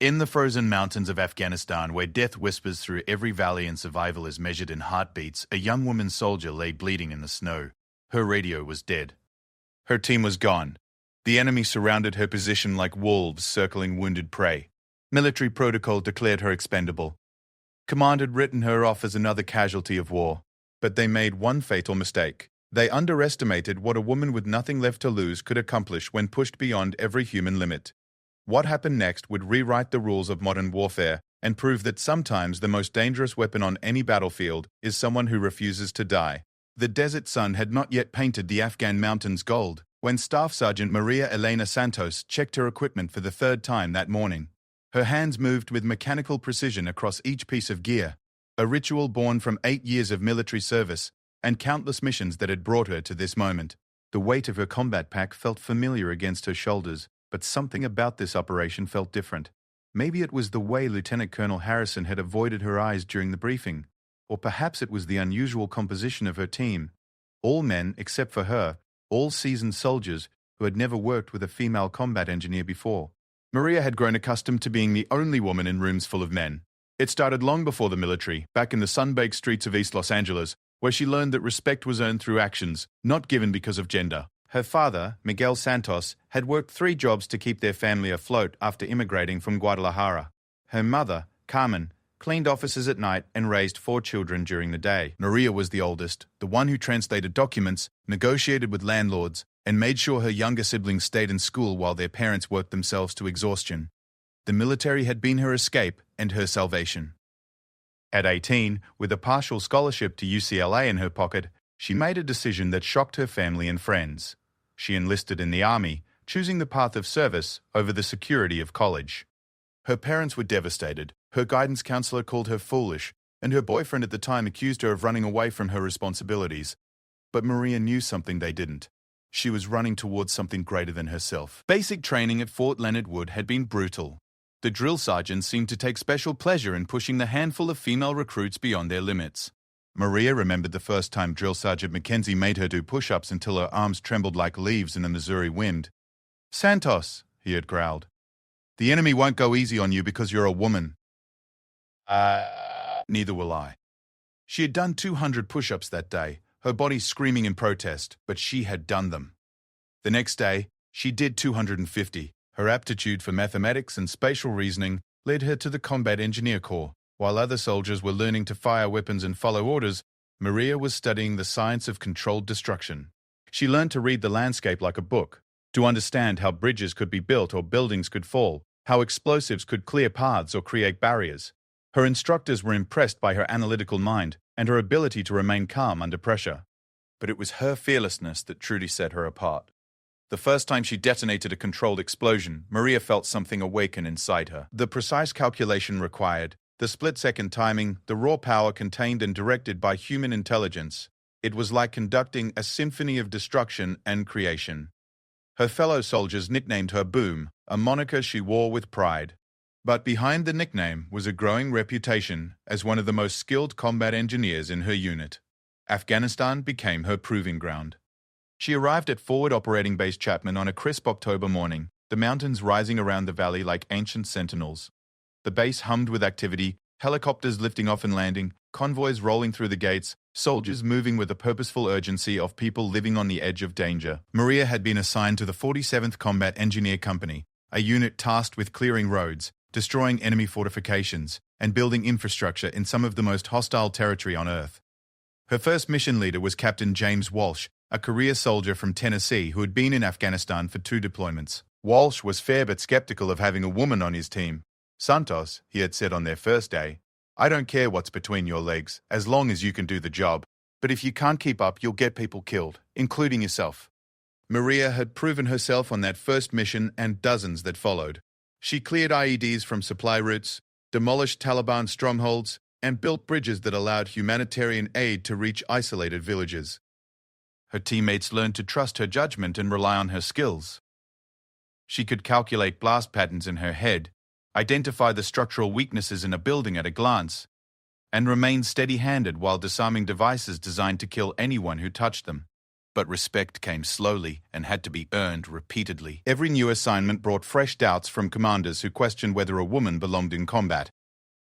In the frozen mountains of Afghanistan, where death whispers through every valley and survival is measured in heartbeats, a young woman soldier lay bleeding in the snow. Her radio was dead. Her team was gone. The enemy surrounded her position like wolves circling wounded prey. Military protocol declared her expendable. Command had written her off as another casualty of war. But they made one fatal mistake. They underestimated what a woman with nothing left to lose could accomplish when pushed beyond every human limit. What happened next would rewrite the rules of modern warfare and prove that sometimes the most dangerous weapon on any battlefield is someone who refuses to die. The desert sun had not yet painted the Afghan mountains gold when Staff Sergeant Maria Elena Santos checked her equipment for the third time that morning. Her hands moved with mechanical precision across each piece of gear, a ritual born from 8 years of military service and countless missions that had brought her to this moment. The weight of her combat pack felt familiar against her shoulders, but something about this operation felt different. Maybe it was the way Lieutenant Colonel Harrison had avoided her eyes during the briefing, or perhaps it was the unusual composition of her team. All men, except for her, all seasoned soldiers who had never worked with a female combat engineer before. Maria had grown accustomed to being the only woman in rooms full of men. It started long before the military, back in the sun-baked streets of East Los Angeles, where she learned that respect was earned through actions, not given because of gender. Her father, Miguel Santos, had worked 3 jobs to keep their family afloat after immigrating from Guadalajara. Her mother, Carmen, cleaned offices at night and raised 4 children during the day. Maria was the oldest, the one who translated documents, negotiated with landlords, and made sure her younger siblings stayed in school while their parents worked themselves to exhaustion. The military had been her escape and her salvation. At 18, with a partial scholarship to UCLA in her pocket, she made a decision that shocked her family and friends. She enlisted in the army, choosing the path of service over the security of college. Her parents were devastated. Her guidance counselor called her foolish, and her boyfriend at the time accused her of running away from her responsibilities. But Maria knew something they didn't. She was running towards something greater than herself. Basic training at Fort Leonard Wood had been brutal. The drill sergeants seemed to take special pleasure in pushing the handful of female recruits beyond their limits. Maria remembered the first time Drill Sergeant Mackenzie made her do push-ups until her arms trembled like leaves in a Missouri wind. "Santos," he had growled, "the enemy won't go easy on you because you're a woman." Neither will I. She had done 200 push-ups that day, her body screaming in protest, but she had done them. The next day, she did 250. Her aptitude for mathematics and spatial reasoning led her to the Combat Engineer Corps. While other soldiers were learning to fire weapons and follow orders, Maria was studying the science of controlled destruction. She learned to read the landscape like a book, to understand how bridges could be built or buildings could fall, how explosives could clear paths or create barriers. Her instructors were impressed by her analytical mind and her ability to remain calm under pressure. But it was her fearlessness that truly set her apart. The first time she detonated a controlled explosion, Maria felt something awaken inside her. The precise calculation required, the split-second timing, the raw power contained and directed by human intelligence. It was like conducting a symphony of destruction and creation. Her fellow soldiers nicknamed her Boom, a moniker she wore with pride. But behind the nickname was a growing reputation as one of the most skilled combat engineers in her unit. Afghanistan became her proving ground. She arrived at Forward Operating Base Chapman on a crisp October morning, the mountains rising around the valley like ancient sentinels. The base hummed with activity, helicopters lifting off and landing, convoys rolling through the gates, soldiers moving with the purposeful urgency of people living on the edge of danger. Maria had been assigned to the 47th Combat Engineer Company, a unit tasked with clearing roads, destroying enemy fortifications, and building infrastructure in some of the most hostile territory on Earth. Her first mission leader was Captain James Walsh, a career soldier from Tennessee who had been in Afghanistan for 2 deployments. Walsh was fair but skeptical of having a woman on his team. "Santos," he had said on their first day, "I don't care what's between your legs, as long as you can do the job. But if you can't keep up, you'll get people killed, including yourself." Maria had proven herself on that first mission and dozens that followed. She cleared IEDs from supply routes, demolished Taliban strongholds, and built bridges that allowed humanitarian aid to reach isolated villages. Her teammates learned to trust her judgment and rely on her skills. She could calculate blast patterns in her head, identify the structural weaknesses in a building at a glance, and remain steady-handed while disarming devices designed to kill anyone who touched them. But respect came slowly and had to be earned repeatedly. Every new assignment brought fresh doubts from commanders who questioned whether a woman belonged in combat.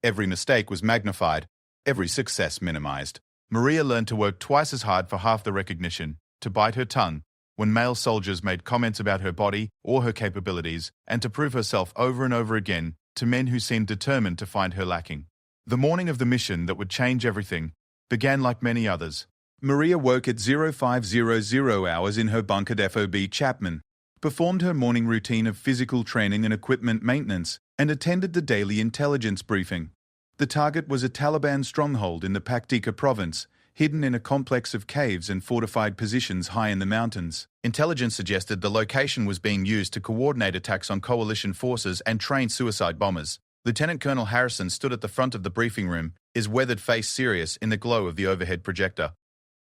Every mistake was magnified, every success minimized. Maria learned to work twice as hard for half the recognition, to bite her tongue when male soldiers made comments about her body or her capabilities, and to prove herself over and over again to men who seemed determined to find her lacking. The morning of the mission that would change everything began like many others. Maria woke at 0500 hours in her bunk at FOB Chapman, performed her morning routine of physical training and equipment maintenance, and attended the daily intelligence briefing. The target was a Taliban stronghold in the Paktika province, hidden in a complex of caves and fortified positions high in the mountains. Intelligence suggested the location was being used to coordinate attacks on coalition forces and train suicide bombers. Lieutenant Colonel Harrison stood at the front of the briefing room, his weathered face serious in the glow of the overhead projector.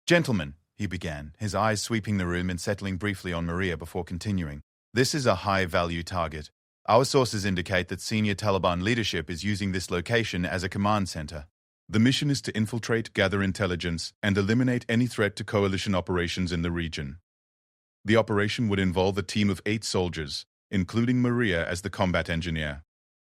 "Gentlemen," he began, his eyes sweeping the room and settling briefly on Maria before continuing. "This is a high-value target. Our sources indicate that senior Taliban leadership is using this location as a command center. The mission is to infiltrate, gather intelligence, and eliminate any threat to coalition operations in the region. The operation would involve a team of 8 soldiers, including Maria as the combat engineer.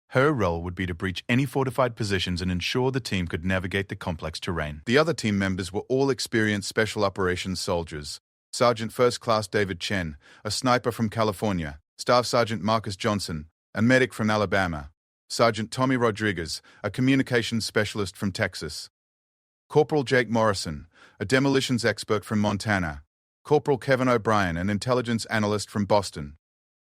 Her role would be to breach any fortified positions and ensure the team could navigate the complex terrain. The other team members were all experienced special operations soldiers. Sergeant First Class David Chen, a sniper from California, Staff Sergeant Marcus Johnson, a medic from Alabama, Sergeant Tommy Rodriguez, a communications specialist from Texas, Corporal Jake Morrison, a demolitions expert from Montana, Corporal Kevin O'Brien, an intelligence analyst from Boston,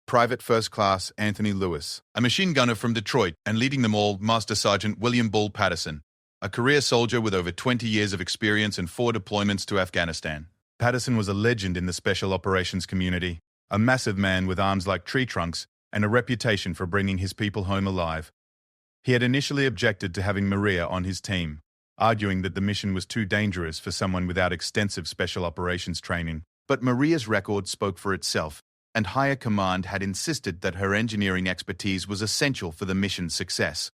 Private First Class Anthony Lewis, a machine gunner from Detroit, and leading them all, Master Sergeant William Bull Patterson, a career soldier with over 20 years of experience and 4 deployments to Afghanistan. Patterson was a legend in the special operations community, a massive man with arms like tree trunks and a reputation for bringing his people home alive. He had initially objected to having Maria on his team, arguing that the mission was too dangerous for someone without extensive special operations training. But Maria's record spoke for itself, and higher command had insisted that her engineering expertise was essential for the mission's success.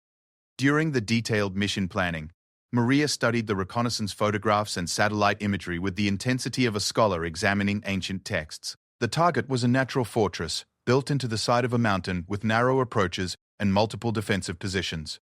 During the detailed mission planning, Maria studied the reconnaissance photographs and satellite imagery with the intensity of a scholar examining ancient texts. The target was a natural fortress, built into the side of a mountain with narrow approaches and multiple defensive positions.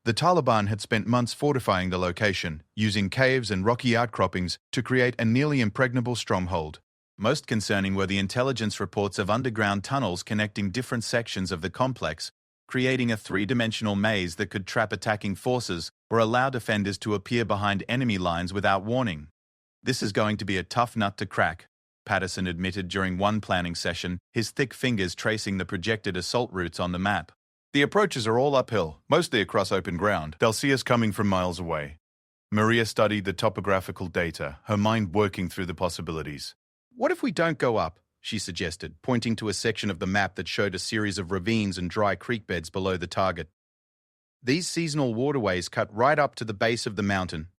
The Taliban had spent months fortifying the location, using caves and rocky outcroppings to create a nearly impregnable stronghold. Most concerning were the intelligence reports of underground tunnels connecting different sections of the complex, creating a 3-dimensional maze that could trap attacking forces or allow defenders to appear behind enemy lines without warning. "This is going to be a tough nut to crack," Patterson admitted during one planning session, his thick fingers tracing the projected assault routes on the map. "The approaches are all uphill, mostly across open ground. They'll see us coming from miles away." Maria studied the topographical data, her mind working through the possibilities. "What if we don't go up?" she suggested, pointing to a section of the map that showed a series of ravines and dry creek beds below the target. These seasonal waterways cut right up to the base of the mountain.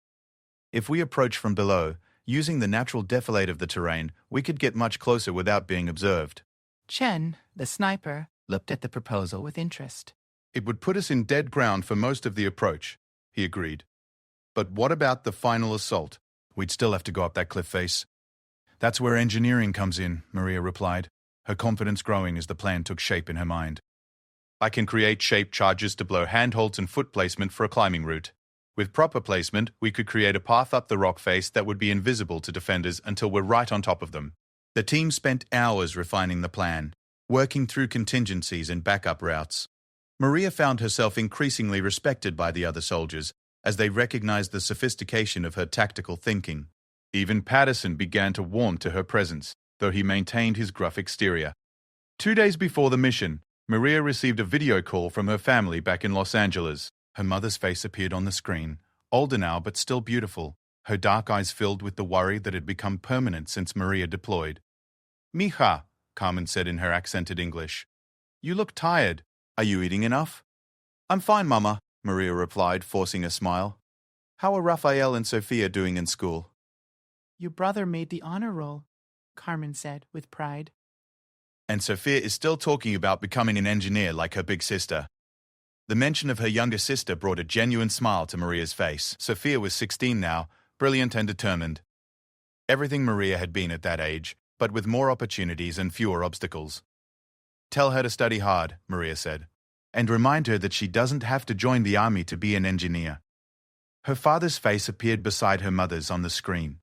If we approach from below, using the natural defilade of the terrain, we could get much closer without being observed. Chen, the sniper, looked at the proposal with interest. "It would put us in dead ground for most of the approach," he agreed. "But what about the final assault? We'd still have to go up that cliff face." "That's where engineering comes in," Maria replied, her confidence growing as the plan took shape in her mind. "I can create shaped charges to blow handholds and foot placement for a climbing route. With proper placement, we could create a path up the rock face that would be invisible to defenders until we're right on top of them." The team spent hours refining the plan, working through contingencies and backup routes. Maria found herself increasingly respected by the other soldiers as they recognized the sophistication of her tactical thinking. Even Patterson began to warm to her presence, though he maintained his gruff exterior. 2 days before the mission, Maria received a video call from her family back in Los Angeles. Her mother's face appeared on the screen, older now but still beautiful, her dark eyes filled with the worry that had become permanent since Maria deployed. "Mija," Carmen said in her accented English. "You look tired. Are you eating enough?" "I'm fine, Mama," Maria replied, forcing a smile. "How are Raphael and Sophia doing in school?" "Your brother made the honor roll," Carmen said with pride. "And Sophia is still talking about becoming an engineer like her big sister." The mention of her younger sister brought a genuine smile to Maria's face. Sophia was 16 now, brilliant and determined. Everything Maria had been at that age, but with more opportunities and fewer obstacles. "Tell her to study hard," Maria said, "and remind her that she doesn't have to join the army to be an engineer." Her father's face appeared beside her mother's on the screen.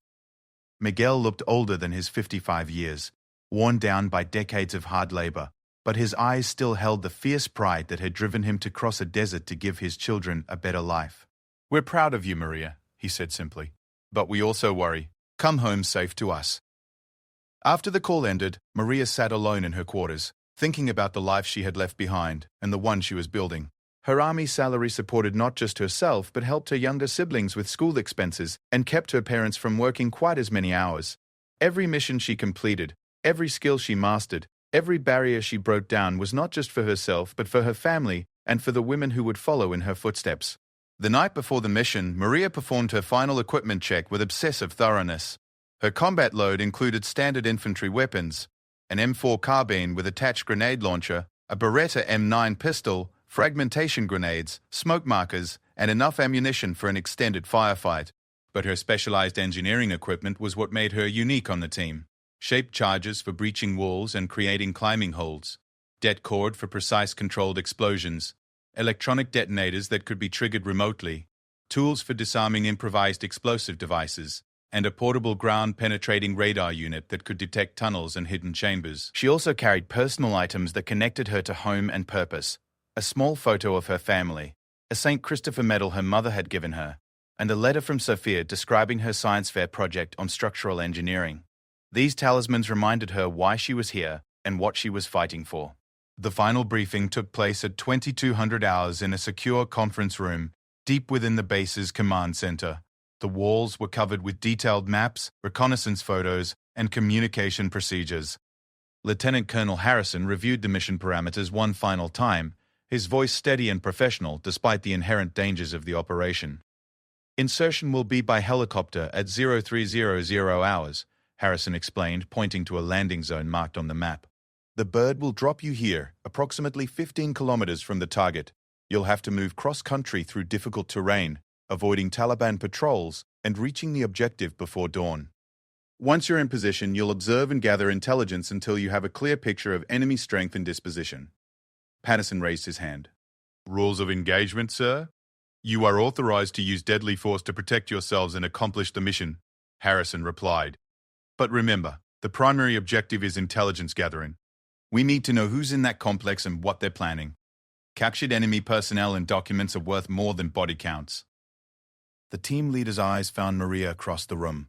Miguel looked older than his 55 years, worn down by decades of hard labor, but his eyes still held the fierce pride that had driven him to cross a desert to give his children a better life. "We're proud of you, Maria," he said simply, "but we also worry. Come home safe to us." After the call ended, Maria sat alone in her quarters, thinking about the life she had left behind and the one she was building. Her army salary supported not just herself but helped her younger siblings with school expenses and kept her parents from working quite as many hours. Every mission she completed, every skill she mastered, every barrier she broke down was not just for herself but for her family and for the women who would follow in her footsteps. The night before the mission, Maria performed her final equipment check with obsessive thoroughness. Her combat load included standard infantry weapons, an M4 carbine with attached grenade launcher, a Beretta M9 pistol, fragmentation grenades, smoke markers, and enough ammunition for an extended firefight. But her specialized engineering equipment was what made her unique on the team. Shaped charges for breaching walls and creating climbing holds, det cord for precise controlled explosions, electronic detonators that could be triggered remotely, tools for disarming improvised explosive devices, and a portable ground-penetrating radar unit that could detect tunnels and hidden chambers. She also carried personal items that connected her to home and purpose. A small photo of her family, a St. Christopher medal her mother had given her, and a letter from Sophia describing her science fair project on structural engineering. These talismans reminded her why she was here and what she was fighting for. The final briefing took place at 2200 hours in a secure conference room deep within the base's command center. The walls were covered with detailed maps, reconnaissance photos, and communication procedures. Lieutenant Colonel Harrison reviewed the mission parameters one final time, his voice steady and professional despite the inherent dangers of the operation. "Insertion will be by helicopter at 0300 hours, Harrison explained, pointing to a landing zone marked on the map. "The bird will drop you here, approximately 15 kilometers from the target. You'll have to move cross-country through difficult terrain, avoiding Taliban patrols and reaching the objective before dawn. Once you're in position, you'll observe and gather intelligence until you have a clear picture of enemy strength and disposition." Patterson raised his hand. "Rules of engagement, sir? You are authorized to use deadly force to protect yourselves and accomplish the mission," Harrison replied. "But remember, the primary objective is intelligence gathering. We need to know who's in that complex and what they're planning. Captured enemy personnel and documents are worth more than body counts." The team leader's eyes found Maria across the room.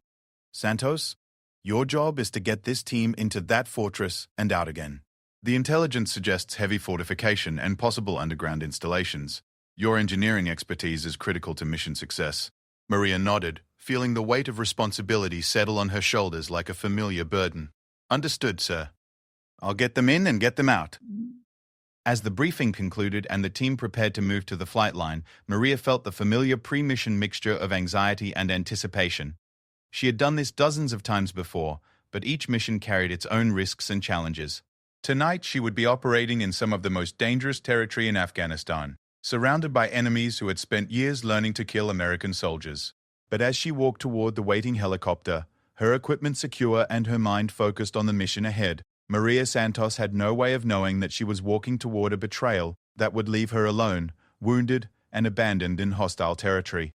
"Santos, your job is to get this team into that fortress and out again. The intelligence suggests heavy fortification and possible underground installations. Your engineering expertise is critical to mission success." Maria nodded, feeling the weight of responsibility settle on her shoulders like a familiar burden. "Understood, sir. I'll get them in and get them out." As the briefing concluded and the team prepared to move to the flight line, Maria felt the familiar pre-mission mixture of anxiety and anticipation. She had done this dozens of times before, but each mission carried its own risks and challenges. Tonight, she would be operating in some of the most dangerous territory in Afghanistan, surrounded by enemies who had spent years learning to kill American soldiers. But as she walked toward the waiting helicopter, her equipment secure and her mind focused on the mission ahead, Maria Santos had no way of knowing that she was walking toward a betrayal that would leave her alone, wounded, and abandoned in hostile territory.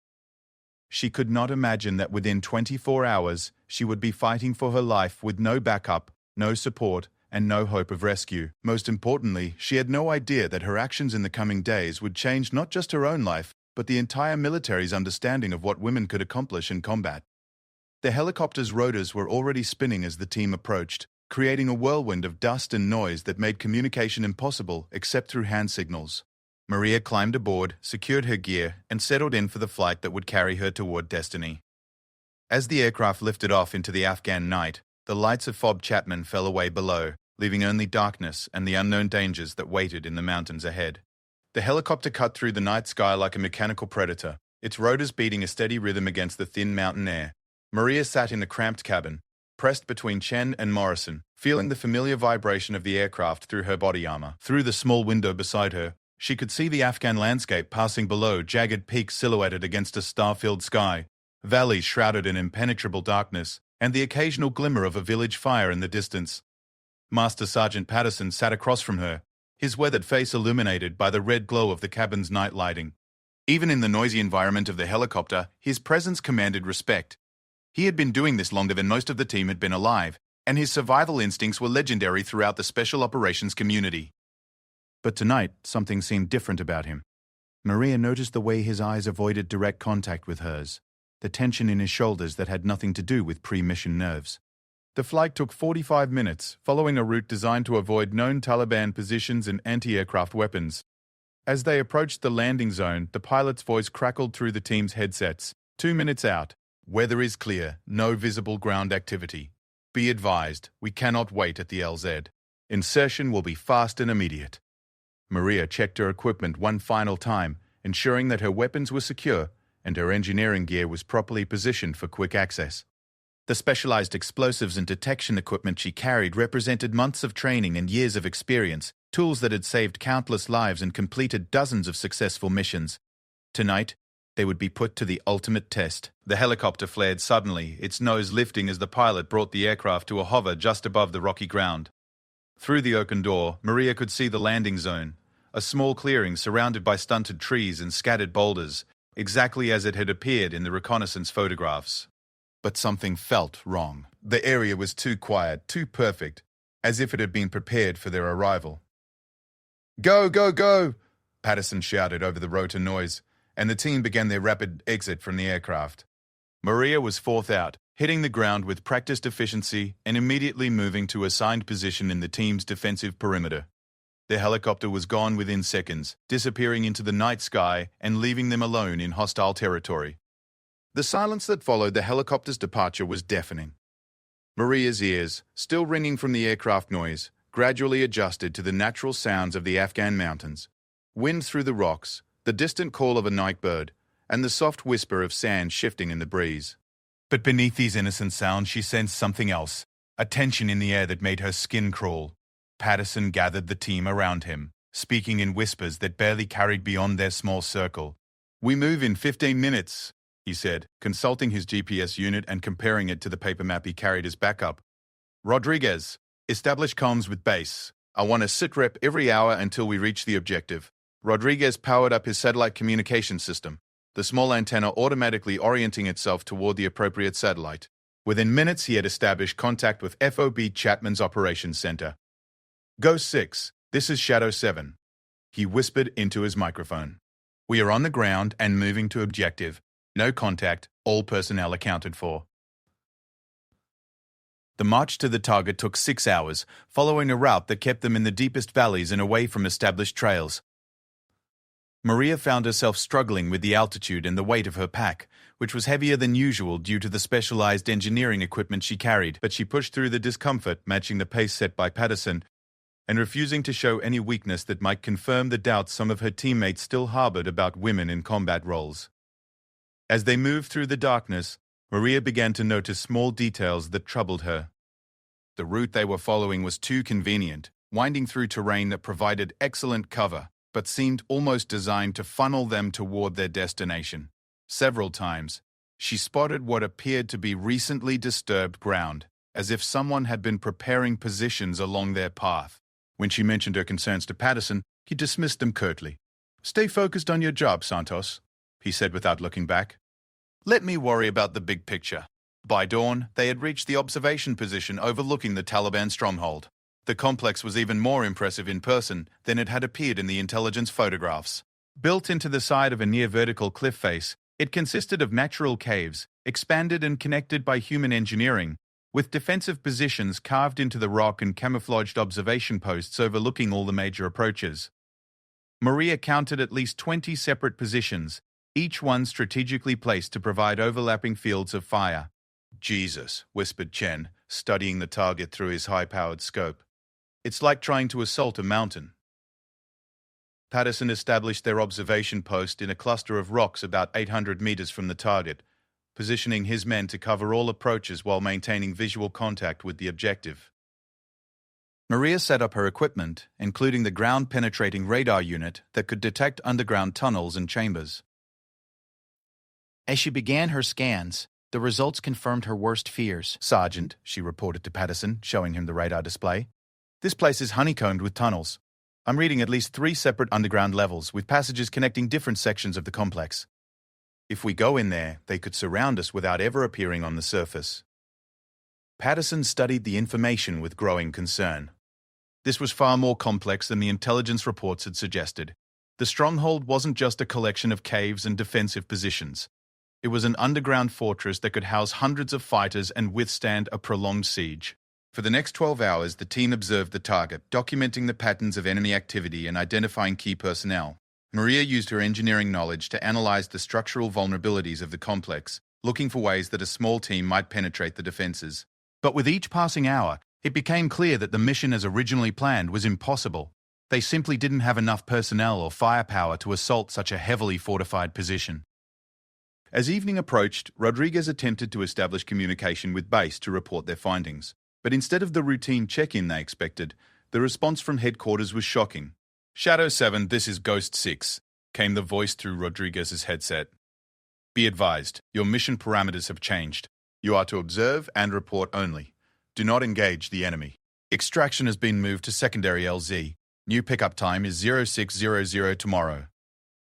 She could not imagine that within 24 hours she would be fighting for her life with no backup, no support, and no hope of rescue. Most importantly, she had no idea that her actions in the coming days would change not just her own life, but the entire military's understanding of what women could accomplish in combat. The helicopter's rotors were already spinning as the team approached, creating a whirlwind of dust and noise that made communication impossible except through hand signals. Maria climbed aboard, secured her gear, and settled in for the flight that would carry her toward destiny. As the aircraft lifted off into the Afghan night, the lights of Fob Chapman fell away below, leaving only darkness and the unknown dangers that waited in the mountains ahead. The helicopter cut through the night sky like a mechanical predator, its rotors beating a steady rhythm against the thin mountain air. Maria sat in the cramped cabin, pressed between Chen and Morrison, feeling the familiar vibration of the aircraft through her body armor. Through the small window beside her, she could see the Afghan landscape passing below, jagged peaks silhouetted against a star-filled sky, valleys shrouded in impenetrable darkness, and the occasional glimmer of a village fire in the distance. Master Sergeant Patterson sat across from her, his weathered face illuminated by the red glow of the cabin's night lighting. Even in the noisy environment of the helicopter, his presence commanded respect. He had been doing this longer than most of the team had been alive, and his survival instincts were legendary throughout the special operations community. But tonight, something seemed different about him. Maria noticed the way his eyes avoided direct contact with hers, the tension in his shoulders that had nothing to do with pre-mission nerves. The flight took 45 minutes, following a route designed to avoid known Taliban positions and anti-aircraft weapons. As they approached the landing zone, the pilot's voice crackled through the team's headsets. 2 minutes out. Weather is clear, no visible ground activity. Be advised, we cannot wait at the LZ. Insertion will be fast and immediate. Maria checked her equipment one final time, ensuring that her weapons were secure and her engineering gear was properly positioned for quick access. The specialized explosives and detection equipment she carried represented months of training and years of experience, tools that had saved countless lives and completed dozens of successful missions. Tonight, they would be put to the ultimate test. The helicopter flared suddenly, its nose lifting as the pilot brought the aircraft to a hover just above the rocky ground. Through the open door, Maria could see the landing zone, a small clearing surrounded by stunted trees and scattered boulders, exactly as it had appeared in the reconnaissance photographs. But something felt wrong. The area was too quiet, too perfect, as if it had been prepared for their arrival. "Go, go, go!" Patterson shouted over the rotor noise, and the team began their rapid exit from the aircraft. Maria was fourth out, hitting the ground with practiced efficiency and immediately moving to assigned position in the team's defensive perimeter. The helicopter was gone within seconds, disappearing into the night sky and leaving them alone in hostile territory. The silence that followed the helicopter's departure was deafening. Maria's ears, still ringing from the aircraft noise, gradually adjusted to the natural sounds of the Afghan mountains. Wind through the rocks, the distant call of a night bird, and the soft whisper of sand shifting in the breeze. But beneath these innocent sounds she sensed something else, a tension in the air that made her skin crawl. Patterson gathered the team around him, speaking in whispers that barely carried beyond their small circle. "We move in 15 minutes, he said, consulting his GPS unit and comparing it to the paper map he carried as backup. "Rodriguez, establish comms with base. I want a sit rep every hour until we reach the objective." Rodriguez powered up his satellite communication system, the small antenna automatically orienting itself toward the appropriate satellite. Within minutes, he had established contact with FOB Chapman's Operations Center. "Ghost 6, this is Shadow 7. He whispered into his microphone. "We are on the ground and moving to objective. No contact, all personnel accounted for." The march to the target took 6 hours, following a route that kept them in the deepest valleys and away from established trails. Maria found herself struggling with the altitude and the weight of her pack, which was heavier than usual due to the specialized engineering equipment she carried, but she pushed through the discomfort, matching the pace set by Patterson, and refusing to show any weakness that might confirm the doubts some of her teammates still harbored about women in combat roles. As they moved through the darkness, Maria began to notice small details that troubled her. The route they were following was too convenient, winding through terrain that provided excellent cover, but seemed almost designed to funnel them toward their destination. Several times, she spotted what appeared to be recently disturbed ground, as if someone had been preparing positions along their path. When she mentioned her concerns to Patterson, he dismissed them curtly. "Stay focused on your job, Santos," he said without looking back. "Let me worry about the big picture." By dawn, they had reached the observation position overlooking the Taliban stronghold. The complex was even more impressive in person than it had appeared in the intelligence photographs. Built into the side of a near-vertical cliff face, it consisted of natural caves, expanded and connected by human engineering, with defensive positions carved into the rock and camouflaged observation posts overlooking all the major approaches. Maria counted at least 20 separate positions, each one strategically placed to provide overlapping fields of fire. "Jesus," whispered Chen, studying the target through his high-powered scope. "It's like trying to assault a mountain." Patterson established their observation post in a cluster of rocks about 800 meters from the target, positioning his men to cover all approaches while maintaining visual contact with the objective. Maria set up her equipment, including the ground-penetrating radar unit that could detect underground tunnels and chambers. As she began her scans, The results confirmed her worst fears. "Sergeant," she reported to Patterson, showing him the radar display. "This place is honeycombed with tunnels. I'm reading at least 3 separate underground levels, with passages connecting different sections of the complex. If we go in there, they could surround us without ever appearing on the surface." Patterson studied the information with growing concern. This was far more complex than the intelligence reports had suggested. The stronghold wasn't just a collection of caves and defensive positions. It was an underground fortress that could house hundreds of fighters and withstand a prolonged siege. For the next 12 hours, the team observed the target, documenting the patterns of enemy activity and identifying key personnel. Maria used her engineering knowledge to analyze the structural vulnerabilities of the complex, looking for ways that a small team might penetrate the defenses. But with each passing hour, it became clear that the mission as originally planned was impossible. They simply didn't have enough personnel or firepower to assault such a heavily fortified position. As evening approached, Rodriguez attempted to establish communication with base to report their findings. But instead of the routine check-in they expected, the response from headquarters was shocking. "Shadow 7, this is Ghost 6, came the voice through Rodriguez's headset. "Be advised, your mission parameters have changed. You are to observe and report only. Do not engage the enemy. Extraction has been moved to secondary LZ. New pickup time is 0600 tomorrow."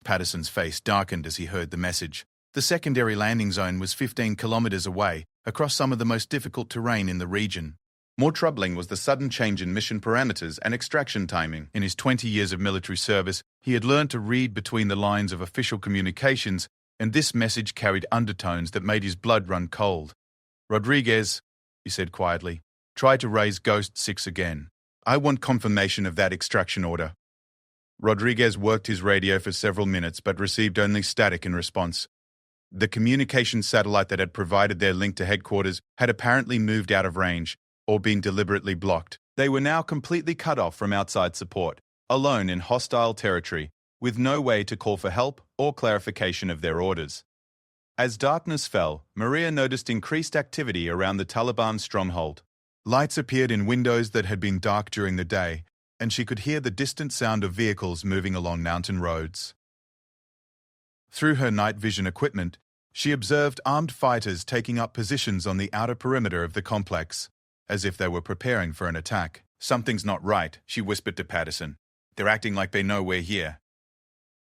Patterson's face darkened as he heard the message. The secondary landing zone was 15 kilometers away, across some of the most difficult terrain in the region. More troubling was the sudden change in mission parameters and extraction timing. In his 20 years of military service, he had learned to read between the lines of official communications, and this message carried undertones that made his blood run cold. "Rodriguez," he said quietly, "try to raise Ghost 6 again. I want confirmation of that extraction order." Rodriguez worked his radio for several minutes but received only static in response. The communication satellite that had provided their link to headquarters had apparently moved out of range, or been deliberately blocked. They were now completely cut off from outside support, alone in hostile territory, with no way to call for help or clarification of their orders. As darkness fell, Maria noticed increased activity around the Taliban stronghold. Lights appeared in windows that had been dark during the day, and she could hear the distant sound of vehicles moving along mountain roads. Through her night vision equipment, she observed armed fighters taking up positions on the outer perimeter of the complex, as if they were preparing for an attack. "Something's not right," she whispered to Patterson. "They're acting like they know we're here."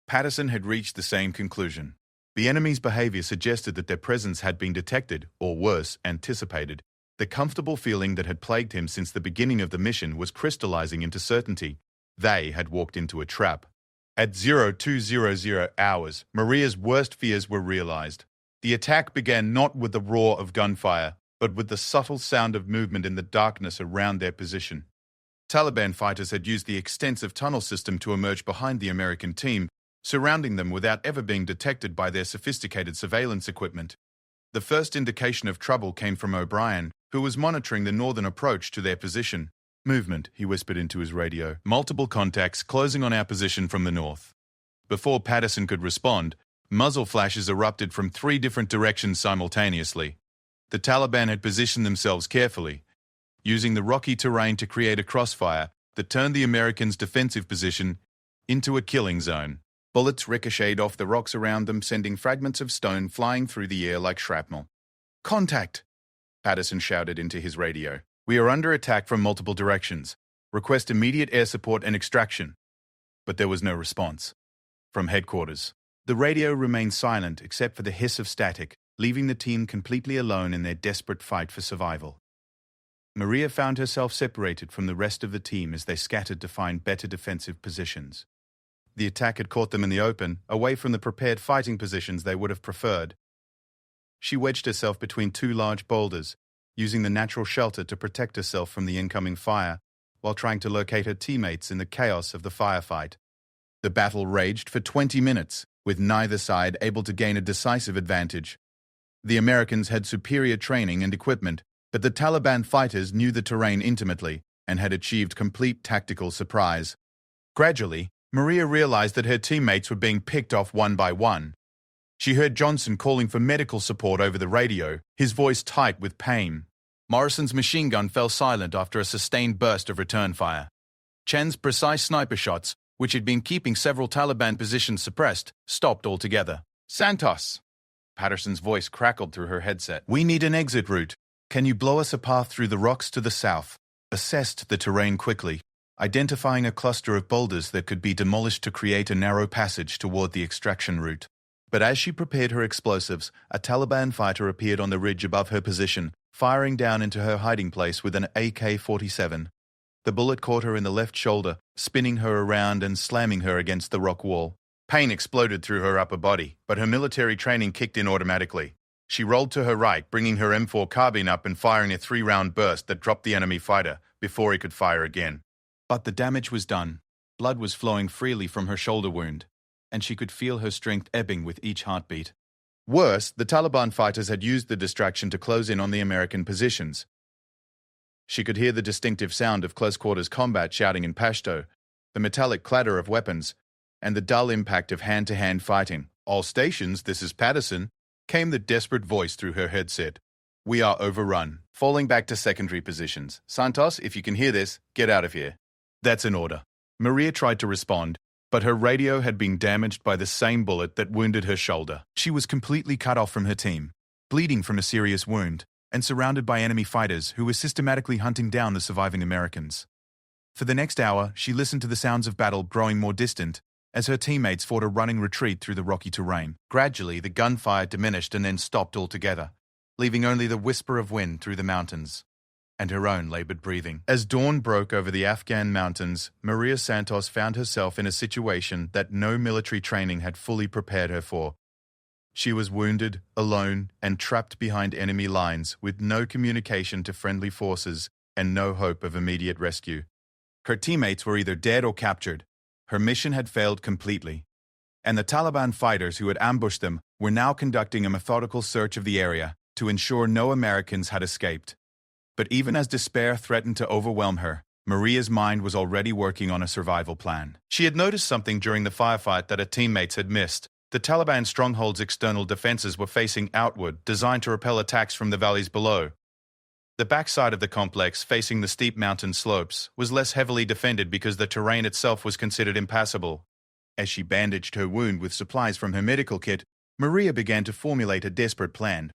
Patterson had reached the same conclusion. The enemy's behavior suggested that their presence had been detected, or worse, anticipated. The comfortable feeling that had plagued him since the beginning of the mission was crystallizing into certainty. They had walked into a trap. At 0200 hours, Maria's worst fears were realized. The attack began not with the roar of gunfire, but with the subtle sound of movement in the darkness around their position. Taliban fighters had used the extensive tunnel system to emerge behind the American team, surrounding them without ever being detected by their sophisticated surveillance equipment. The first indication of trouble came from O'Brien, who was monitoring the northern approach to their position. "Movement," he whispered into his radio. "Multiple contacts closing on our position from the north." Before Patterson could respond, muzzle flashes erupted from 3 different directions simultaneously. The Taliban had positioned themselves carefully, using the rocky terrain to create a crossfire that turned the Americans' defensive position into a killing zone. Bullets ricocheted off the rocks around them, sending fragments of stone flying through the air like shrapnel. "Contact!" Patterson shouted into his radio. "We are under attack from multiple directions. Request immediate air support and extraction." But there was no response. From headquarters, the radio remained silent except for the hiss of static, leaving the team completely alone in their desperate fight for survival. Maria found herself separated from the rest of the team as they scattered to find better defensive positions. The attack had caught them in the open, away from the prepared fighting positions they would have preferred. She wedged herself between 2 large boulders, using the natural shelter to protect herself from the incoming fire, while trying to locate her teammates in the chaos of the firefight. The battle raged for 20 minutes, with neither side able to gain a decisive advantage. The Americans had superior training and equipment, but the Taliban fighters knew the terrain intimately and had achieved complete tactical surprise. Gradually, Maria realized that her teammates were being picked off one by one. She heard Johnson calling for medical support over the radio, his voice tight with pain. Morrison's machine gun fell silent after a sustained burst of return fire. Chen's precise sniper shots, which had been keeping several Taliban positions suppressed, stopped altogether. "Santos!" Patterson's voice crackled through her headset. "We need an exit route. Can you blow us a path through the rocks to the south?" Assessed the terrain quickly, identifying a cluster of boulders that could be demolished to create a narrow passage toward the extraction route. But as she prepared her explosives, a Taliban fighter appeared on the ridge above her position, firing down into her hiding place with an AK-47. The bullet caught her in the left shoulder, spinning her around and slamming her against the rock wall. Pain exploded through her upper body, but her military training kicked in automatically. She rolled to her right, bringing her M4 carbine up and firing a 3-round burst that dropped the enemy fighter before he could fire again. But the damage was done. Blood was flowing freely from her shoulder wound, and she could feel her strength ebbing with each heartbeat. Worse, the Taliban fighters had used the distraction to close in on the American positions. She could hear the distinctive sound of close-quarters combat shouting in Pashto, the metallic clatter of weapons, and the dull impact of hand-to-hand fighting. "All stations, this is Patterson," came the desperate voice through her headset. "We are overrun. Falling back to secondary positions. Santos, if you can hear this, get out of here." "That's an order." Maria tried to respond, but her radio had been damaged by the same bullet that wounded her shoulder. She was completely cut off from her team, bleeding from a serious wound, and surrounded by enemy fighters who were systematically hunting down the surviving Americans. For the next hour, she listened to the sounds of battle growing more distant as her teammates fought a running retreat through the rocky terrain. Gradually, the gunfire diminished and then stopped altogether, leaving only the whisper of wind through the mountains and her own labored breathing. As dawn broke over the Afghan mountains, Maria Santos found herself in a situation that no military training had fully prepared her for. She was wounded, alone, and trapped behind enemy lines with no communication to friendly forces and no hope of immediate rescue. Her teammates were either dead or captured. Her mission had failed completely, and the Taliban fighters who had ambushed them were now conducting a methodical search of the area to ensure no Americans had escaped. But even as despair threatened to overwhelm her, Maria's mind was already working on a survival plan. She had noticed something during the firefight that her teammates had missed. The Taliban stronghold's external defenses were facing outward, designed to repel attacks from the valleys below. The backside of the complex, facing the steep mountain slopes, was less heavily defended because the terrain itself was considered impassable. As she bandaged her wound with supplies from her medical kit, Maria began to formulate a desperate plan.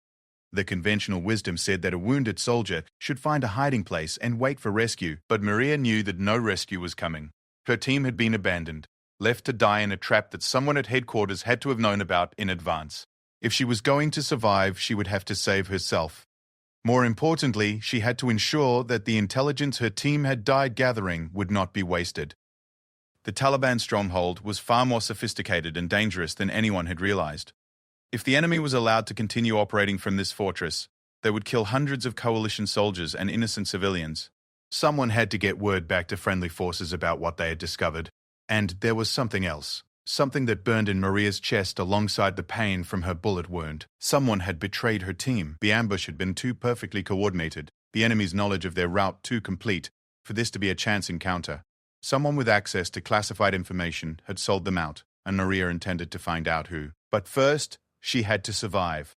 The conventional wisdom said that a wounded soldier should find a hiding place and wait for rescue, but Maria knew that no rescue was coming. Her team had been abandoned, left to die in a trap that someone at headquarters had to have known about in advance. If she was going to survive, she would have to save herself. More importantly, she had to ensure that the intelligence her team had died gathering would not be wasted. The Taliban stronghold was far more sophisticated and dangerous than anyone had realized. If the enemy was allowed to continue operating from this fortress, they would kill hundreds of coalition soldiers and innocent civilians. Someone had to get word back to friendly forces about what they had discovered. And there was something else, something that burned in Maria's chest alongside the pain from her bullet wound. Someone had betrayed her team. The ambush had been too perfectly coordinated, the enemy's knowledge of their route too complete for this to be a chance encounter. Someone with access to classified information had sold them out, and Maria intended to find out who. But first, she had to survive.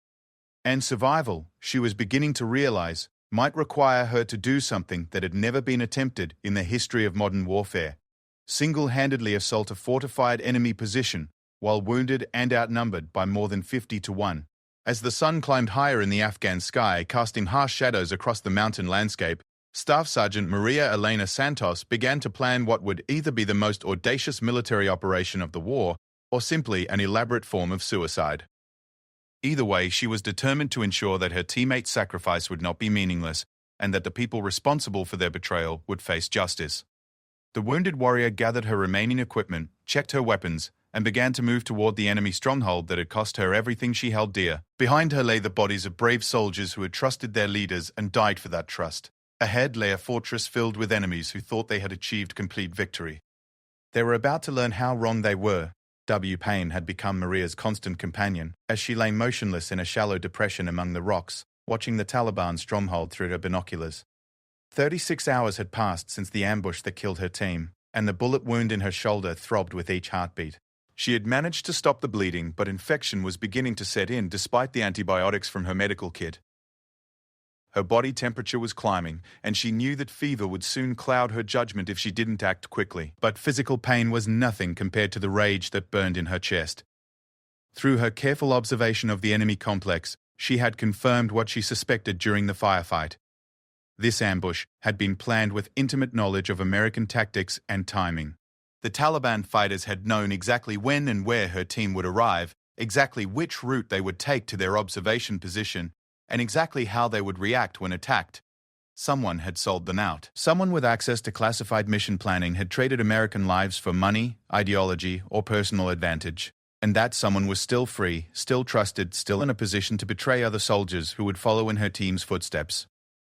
And survival, she was beginning to realize, might require her to do something that had never been attempted in the history of modern warfare. Single-handedly assault a fortified enemy position while wounded and outnumbered by more than 50 to 1. As the sun climbed higher in the Afghan sky, casting harsh shadows across the mountain landscape, Staff Sergeant Maria Elena Santos began to plan what would either be the most audacious military operation of the war or simply an elaborate form of suicide. Either way, she was determined to ensure that her teammates' sacrifice would not be meaningless and that the people responsible for their betrayal would face justice. The wounded warrior gathered her remaining equipment, checked her weapons, and began to move toward the enemy stronghold that had cost her everything she held dear. Behind her lay the bodies of brave soldiers who had trusted their leaders and died for that trust. Ahead lay a fortress filled with enemies who thought they had achieved complete victory. They were about to learn how wrong they were. W. Payne had become Maria's constant companion, as she lay motionless in a shallow depression among the rocks, watching the Taliban stronghold through her binoculars. 36 hours had passed since the ambush that killed her team, and the bullet wound in her shoulder throbbed with each heartbeat. She had managed to stop the bleeding, but infection was beginning to set in despite the antibiotics from her medical kit. Her body temperature was climbing, and she knew that fever would soon cloud her judgment if she didn't act quickly. But physical pain was nothing compared to the rage that burned in her chest. Through her careful observation of the enemy complex, she had confirmed what she suspected during the firefight. This ambush had been planned with intimate knowledge of American tactics and timing. The Taliban fighters had known exactly when and where her team would arrive, exactly which route they would take to their observation position, and exactly how they would react when attacked. Someone had sold them out. Someone with access to classified mission planning had traded American lives for money, ideology, or personal advantage. And that someone was still free, still trusted, still in a position to betray other soldiers who would follow in her team's footsteps.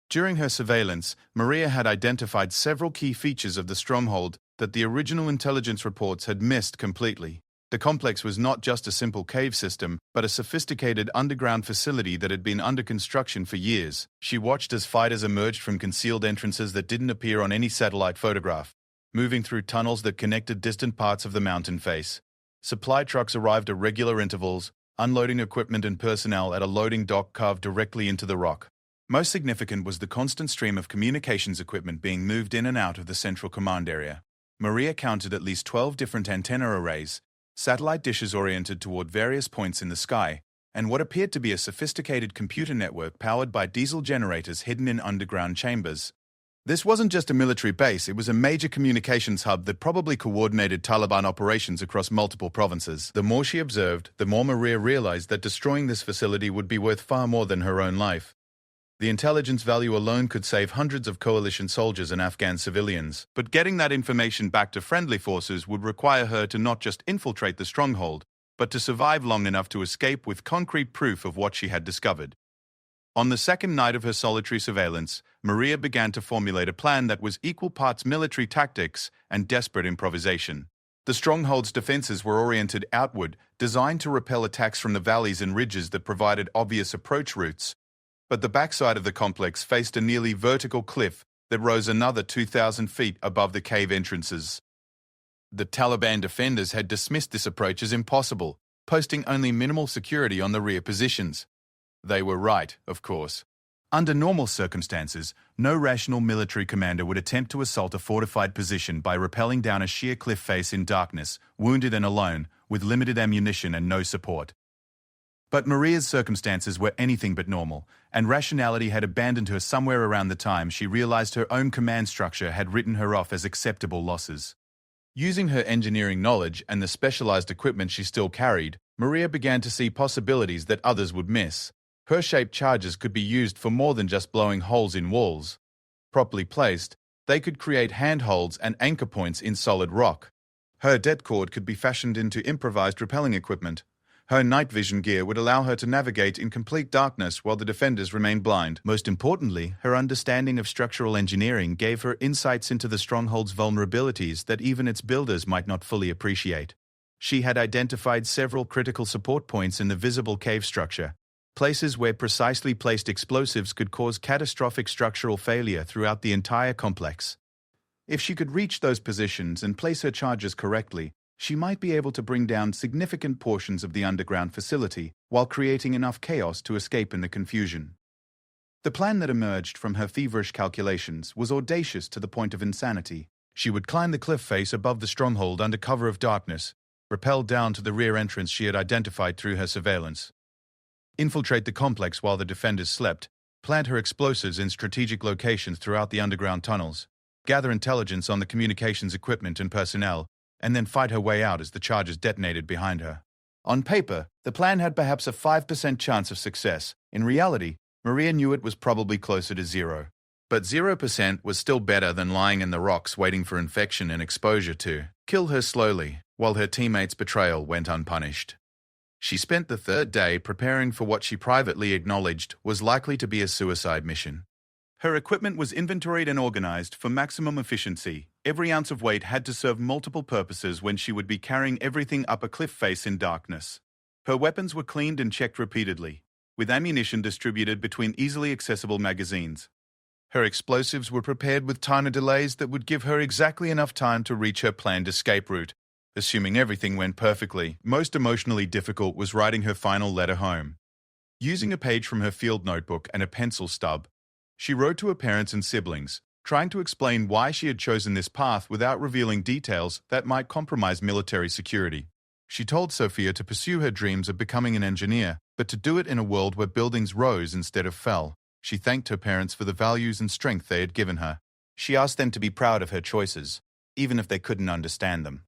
During her surveillance, Maria had identified several key features of the stronghold that the original intelligence reports had missed completely. The complex was not just a simple cave system, but a sophisticated underground facility that had been under construction for years. She watched as fighters emerged from concealed entrances that didn't appear on any satellite photograph, moving through tunnels that connected distant parts of the mountain face. Supply trucks arrived at regular intervals, unloading equipment and personnel at a loading dock carved directly into the rock. Most significant was the constant stream of communications equipment being moved in and out of the central command area. Maria counted at least 12 different antenna arrays, satellite dishes oriented toward various points in the sky, and what appeared to be a sophisticated computer network powered by diesel generators hidden in underground chambers. This wasn't just a military base, it was a major communications hub that probably coordinated Taliban operations across multiple provinces. The more she observed, the more Maria realized that destroying this facility would be worth far more than her own life. The intelligence value alone could save hundreds of coalition soldiers and Afghan civilians, but getting that information back to friendly forces would require her to not just infiltrate the stronghold, but to survive long enough to escape with concrete proof of what she had discovered. On the second night of her solitary surveillance, Maria began to formulate a plan that was equal parts military tactics and desperate improvisation. The stronghold's defenses were oriented outward, designed to repel attacks from the valleys and ridges that provided obvious approach routes. But the backside of the complex faced a nearly vertical cliff that rose another 2,000 feet above the cave entrances. The Taliban defenders had dismissed this approach as impossible, posting only minimal security on the rear positions. They were right, of course. Under normal circumstances, no rational military commander would attempt to assault a fortified position by rappelling down a sheer cliff face in darkness, wounded and alone, with limited ammunition and no support. But Maria's circumstances were anything but normal, and rationality had abandoned her somewhere around the time she realized her own command structure had written her off as acceptable losses. Using her engineering knowledge and the specialized equipment she still carried, Maria began to see possibilities that others would miss. Pear-shaped charges could be used for more than just blowing holes in walls. Properly placed, they could create handholds and anchor points in solid rock. Her det cord could be fashioned into improvised repelling equipment. Her night vision gear would allow her to navigate in complete darkness while the defenders remained blind. Most importantly, her understanding of structural engineering gave her insights into the stronghold's vulnerabilities that even its builders might not fully appreciate. She had identified several critical support points in the visible cave structure, places where precisely placed explosives could cause catastrophic structural failure throughout the entire complex. If she could reach those positions and place her charges correctly, she might be able to bring down significant portions of the underground facility while creating enough chaos to escape in the confusion. The plan that emerged from her feverish calculations was audacious to the point of insanity. She would climb the cliff face above the stronghold under cover of darkness, rappel down to the rear entrance she had identified through her surveillance, infiltrate the complex while the defenders slept, plant her explosives in strategic locations throughout the underground tunnels, gather intelligence on the communications equipment and personnel, and then fight her way out as the charges detonated behind her. On paper, the plan had perhaps a 5% chance of success. In reality, Maria knew it was probably closer to 0. But 0% was still better than lying in the rocks waiting for infection and exposure to kill her slowly, while her teammates' betrayal went unpunished. She spent the third day preparing for what she privately acknowledged was likely to be a suicide mission. Her equipment was inventoried and organized for maximum efficiency. Every ounce of weight had to serve multiple purposes when she would be carrying everything up a cliff face in darkness. Her weapons were cleaned and checked repeatedly, with ammunition distributed between easily accessible magazines. Her explosives were prepared with timer delays that would give her exactly enough time to reach her planned escape route. Assuming everything went perfectly, most emotionally difficult was writing her final letter home. Using a page from her field notebook and a pencil stub, she wrote to her parents and siblings, trying to explain why she had chosen this path without revealing details that might compromise military security. She told Sophia to pursue her dreams of becoming an engineer, but to do it in a world where buildings rose instead of fell. She thanked her parents for the values and strength they had given her. She asked them to be proud of her choices, even if they couldn't understand them.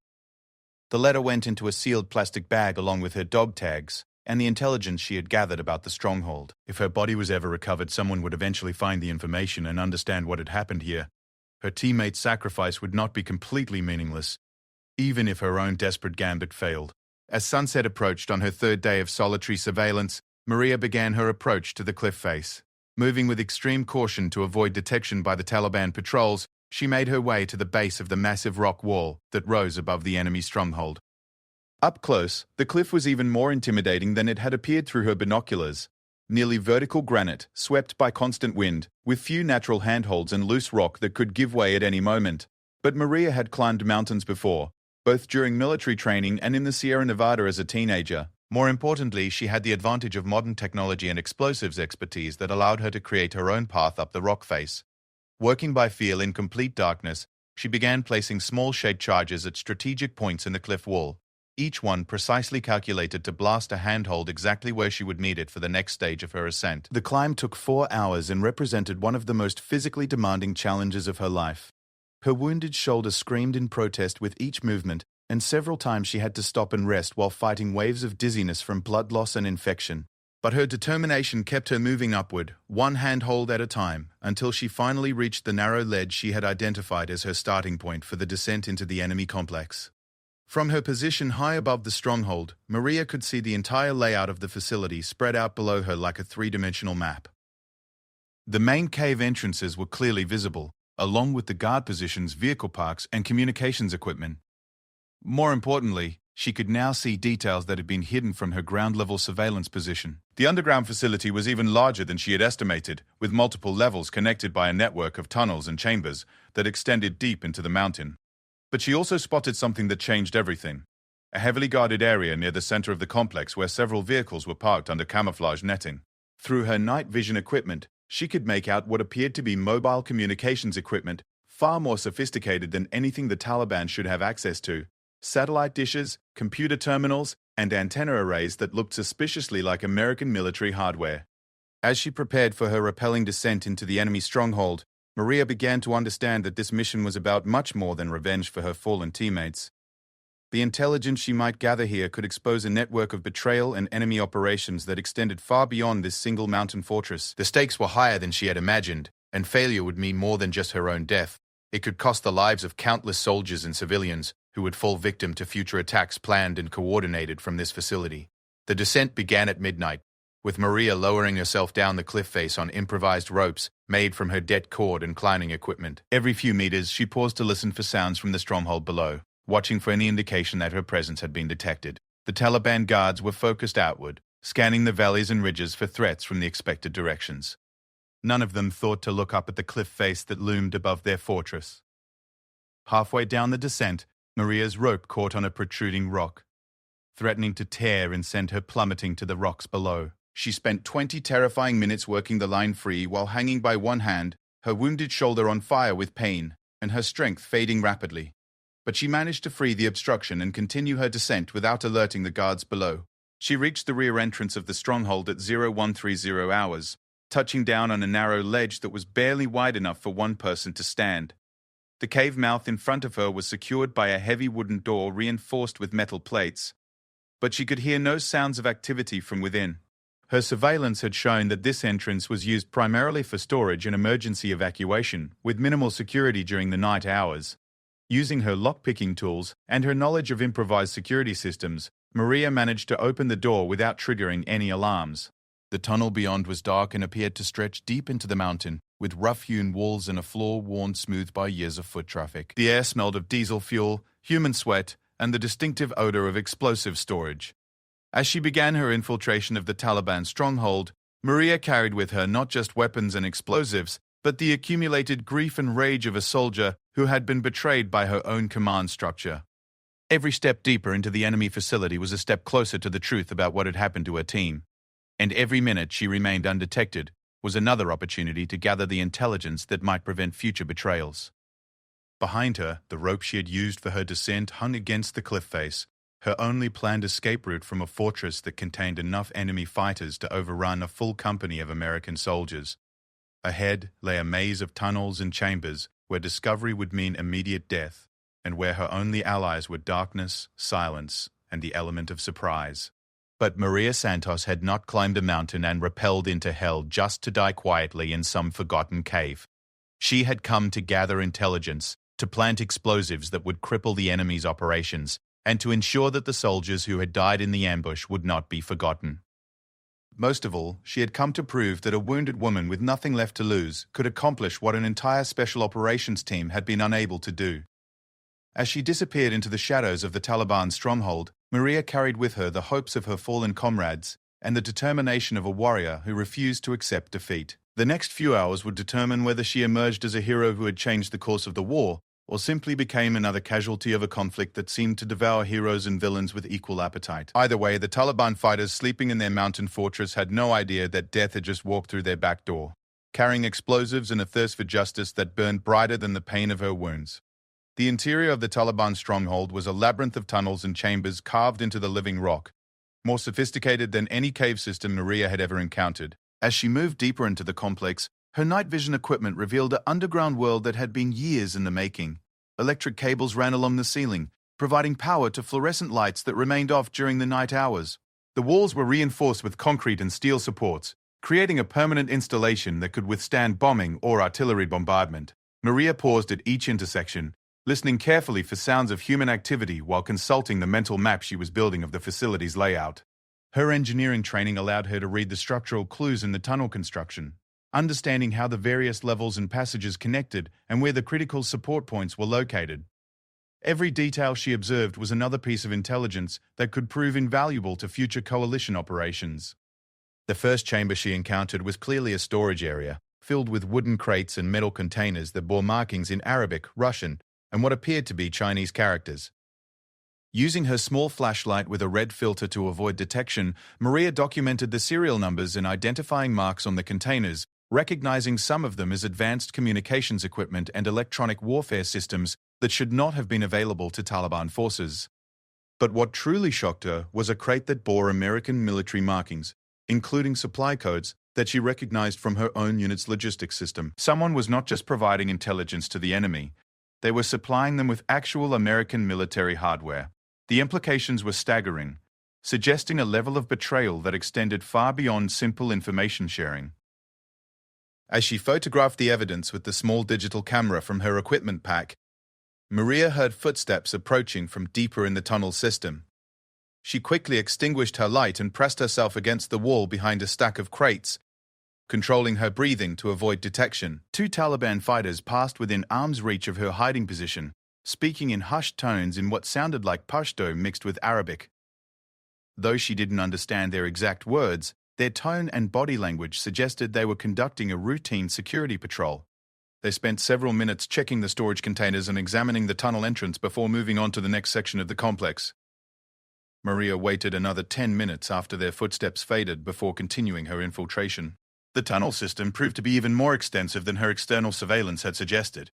The letter went into a sealed plastic bag along with her dog tags and the intelligence she had gathered about the stronghold. If her body was ever recovered, someone would eventually find the information and understand what had happened here. Her teammates' sacrifice would not be completely meaningless, even if her own desperate gambit failed. As sunset approached on her third day of solitary surveillance, Maria began her approach to the cliff face. Moving with extreme caution to avoid detection by the Taliban patrols, she made her way to the base of the massive rock wall that rose above the enemy stronghold. Up close, the cliff was even more intimidating than it had appeared through her binoculars. Nearly vertical granite, swept by constant wind, with few natural handholds and loose rock that could give way at any moment. But Maria had climbed mountains before, both during military training and in the Sierra Nevada as a teenager. More importantly, she had the advantage of modern technology and explosives expertise that allowed her to create her own path up the rock face. Working by feel in complete darkness, she began placing small shaped charges at strategic points in the cliff wall, each one precisely calculated to blast a handhold exactly where she would need it for the next stage of her ascent. The climb took 4 hours and represented one of the most physically demanding challenges of her life. Her wounded shoulder screamed in protest with each movement, and several times she had to stop and rest while fighting waves of dizziness from blood loss and infection. But her determination kept her moving upward, one handhold at a time, until she finally reached the narrow ledge she had identified as her starting point for the descent into the enemy complex. From her position high above the stronghold, Maria could see the entire layout of the facility spread out below her like a three-dimensional map. The main cave entrances were clearly visible, along with the guard positions, vehicle parks, and communications equipment. More importantly, she could now see details that had been hidden from her ground-level surveillance position. The underground facility was even larger than she had estimated, with multiple levels connected by a network of tunnels and chambers that extended deep into the mountain. But she also spotted something that changed everything. A heavily guarded area near the center of the complex where several vehicles were parked under camouflage netting. Through her night vision equipment, she could make out what appeared to be mobile communications equipment, far more sophisticated than anything the Taliban should have access to. Satellite dishes, computer terminals, and antenna arrays that looked suspiciously like American military hardware. As she prepared for her rappelling descent into the enemy stronghold, Maria began to understand that this mission was about much more than revenge for her fallen teammates. The intelligence she might gather here could expose a network of betrayal and enemy operations that extended far beyond this single mountain fortress. The stakes were higher than she had imagined, and failure would mean more than just her own death. It could cost the lives of countless soldiers and civilians who would fall victim to future attacks planned and coordinated from this facility. The descent began at midnight, with Maria lowering herself down the cliff face on improvised ropes made from her det cord and climbing equipment. Every few meters, she paused to listen for sounds from the stronghold below, watching for any indication that her presence had been detected. The Taliban guards were focused outward, scanning the valleys and ridges for threats from the expected directions. None of them thought to look up at the cliff face that loomed above their fortress. Halfway down the descent, Maria's rope caught on a protruding rock, threatening to tear and send her plummeting to the rocks below. She spent 20 terrifying minutes working the line free while hanging by one hand, her wounded shoulder on fire with pain, and her strength fading rapidly. But she managed to free the obstruction and continue her descent without alerting the guards below. She reached the rear entrance of the stronghold at 0130 hours, touching down on a narrow ledge that was barely wide enough for one person to stand. The cave mouth in front of her was secured by a heavy wooden door reinforced with metal plates, but she could hear no sounds of activity from within. Her surveillance had shown that this entrance was used primarily for storage and emergency evacuation, with minimal security during the night hours. Using her lockpicking tools and her knowledge of improvised security systems, Maria managed to open the door without triggering any alarms. The tunnel beyond was dark and appeared to stretch deep into the mountain, with rough-hewn walls and a floor worn smooth by years of foot traffic. The air smelled of diesel fuel, human sweat, and the distinctive odor of explosive storage. As she began her infiltration of the Taliban stronghold, Maria carried with her not just weapons and explosives, but the accumulated grief and rage of a soldier who had been betrayed by her own command structure. Every step deeper into the enemy facility was a step closer to the truth about what had happened to her team. And every minute she remained undetected was another opportunity to gather the intelligence that might prevent future betrayals. Behind her, the rope she had used for her descent hung against the cliff face, her only planned escape route from a fortress that contained enough enemy fighters to overrun a full company of American soldiers. Ahead lay a maze of tunnels and chambers where discovery would mean immediate death, and where her only allies were darkness, silence, and the element of surprise. But Maria Santos had not climbed a mountain and rappelled into hell just to die quietly in some forgotten cave. She had come to gather intelligence, to plant explosives that would cripple the enemy's operations, and to ensure that the soldiers who had died in the ambush would not be forgotten. Most of all, she had come to prove that a wounded woman with nothing left to lose could accomplish what an entire special operations team had been unable to do. As she disappeared into the shadows of the Taliban stronghold, Maria carried with her the hopes of her fallen comrades and the determination of a warrior who refused to accept defeat. The next few hours would determine whether she emerged as a hero who had changed the course of the war, or simply became another casualty of a conflict that seemed to devour heroes and villains with equal appetite. Either way, the Taliban fighters sleeping in their mountain fortress had no idea that death had just walked through their back door, carrying explosives and a thirst for justice that burned brighter than the pain of her wounds. The interior of the Taliban stronghold was a labyrinth of tunnels and chambers carved into the living rock, more sophisticated than any cave system Maria had ever encountered. As she moved deeper into the complex, her night vision equipment revealed an underground world that had been years in the making. Electric cables ran along the ceiling, providing power to fluorescent lights that remained off during the night hours. The walls were reinforced with concrete and steel supports, creating a permanent installation that could withstand bombing or artillery bombardment. Maria paused at each intersection, listening carefully for sounds of human activity while consulting the mental map she was building of the facility's layout. Her engineering training allowed her to read the structural clues in the tunnel construction, understanding how the various levels and passages connected and where the critical support points were located. Every detail she observed was another piece of intelligence that could prove invaluable to future coalition operations. The first chamber she encountered was clearly a storage area, filled with wooden crates and metal containers that bore markings in Arabic, Russian, and what appeared to be Chinese characters. Using her small flashlight with a red filter to avoid detection, Maria documented the serial numbers and identifying marks on the containers, recognizing some of them as advanced communications equipment and electronic warfare systems that should not have been available to Taliban forces. But what truly shocked her was a crate that bore American military markings, including supply codes that she recognized from her own unit's logistics system. Someone was not just providing intelligence to the enemy, they were supplying them with actual American military hardware. The implications were staggering, suggesting a level of betrayal that extended far beyond simple information sharing. As she photographed the evidence with the small digital camera from her equipment pack, Maria heard footsteps approaching from deeper in the tunnel system. She quickly extinguished her light and pressed herself against the wall behind a stack of crates, controlling her breathing to avoid detection. 2 Taliban fighters passed within arm's reach of her hiding position, speaking in hushed tones in what sounded like Pashto mixed with Arabic. Though she didn't understand their exact words, their tone and body language suggested they were conducting a routine security patrol. They spent several minutes checking the storage containers and examining the tunnel entrance before moving on to the next section of the complex. Maria waited another 10 minutes after their footsteps faded before continuing her infiltration. The tunnel system proved to be even more extensive than her external surveillance had suggested.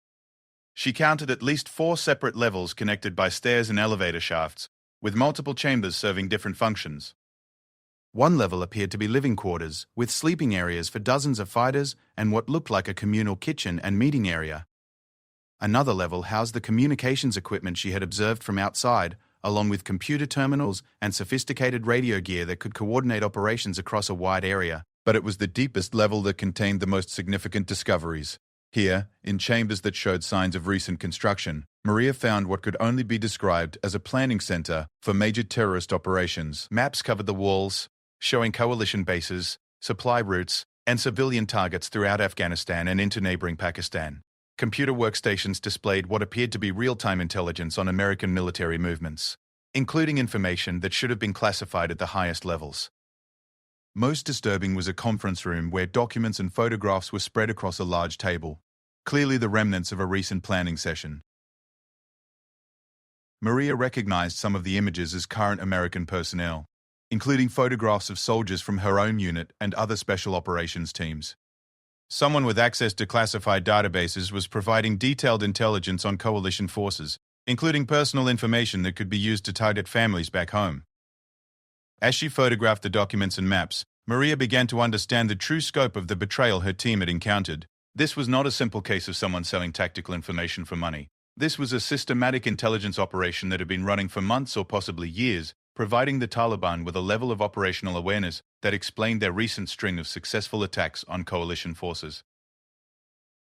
She counted at least 4 separate levels connected by stairs and elevator shafts, with multiple chambers serving different functions. One level appeared to be living quarters, with sleeping areas for dozens of fighters and what looked like a communal kitchen and meeting area. Another level housed the communications equipment she had observed from outside, along with computer terminals and sophisticated radio gear that could coordinate operations across a wide area. But it was the deepest level that contained the most significant discoveries. Here, in chambers that showed signs of recent construction, Maria found what could only be described as a planning center for major terrorist operations. Maps covered the walls, showing coalition bases, supply routes, and civilian targets throughout Afghanistan and into neighboring Pakistan. Computer workstations displayed what appeared to be real-time intelligence on American military movements, including information that should have been classified at the highest levels. Most disturbing was a conference room where documents and photographs were spread across a large table, clearly the remnants of a recent planning session. Maria recognized some of the images as current American personnel, including photographs of soldiers from her own unit and other special operations teams. Someone with access to classified databases was providing detailed intelligence on coalition forces, including personal information that could be used to target families back home. As she photographed the documents and maps, Maria began to understand the true scope of the betrayal her team had encountered. This was not a simple case of someone selling tactical information for money. This was a systematic intelligence operation that had been running for months or possibly years, providing the Taliban with a level of operational awareness that explained their recent string of successful attacks on coalition forces.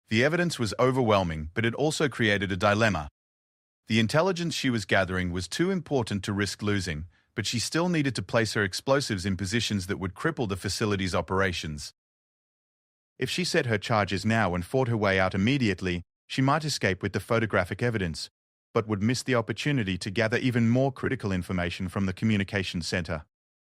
The evidence was overwhelming, but it also created a dilemma. The intelligence she was gathering was too important to risk losing, but she still needed to place her explosives in positions that would cripple the facility's operations. If she set her charges now and fought her way out immediately, she might escape with the photographic evidence, but would miss the opportunity to gather even more critical information from the communications center.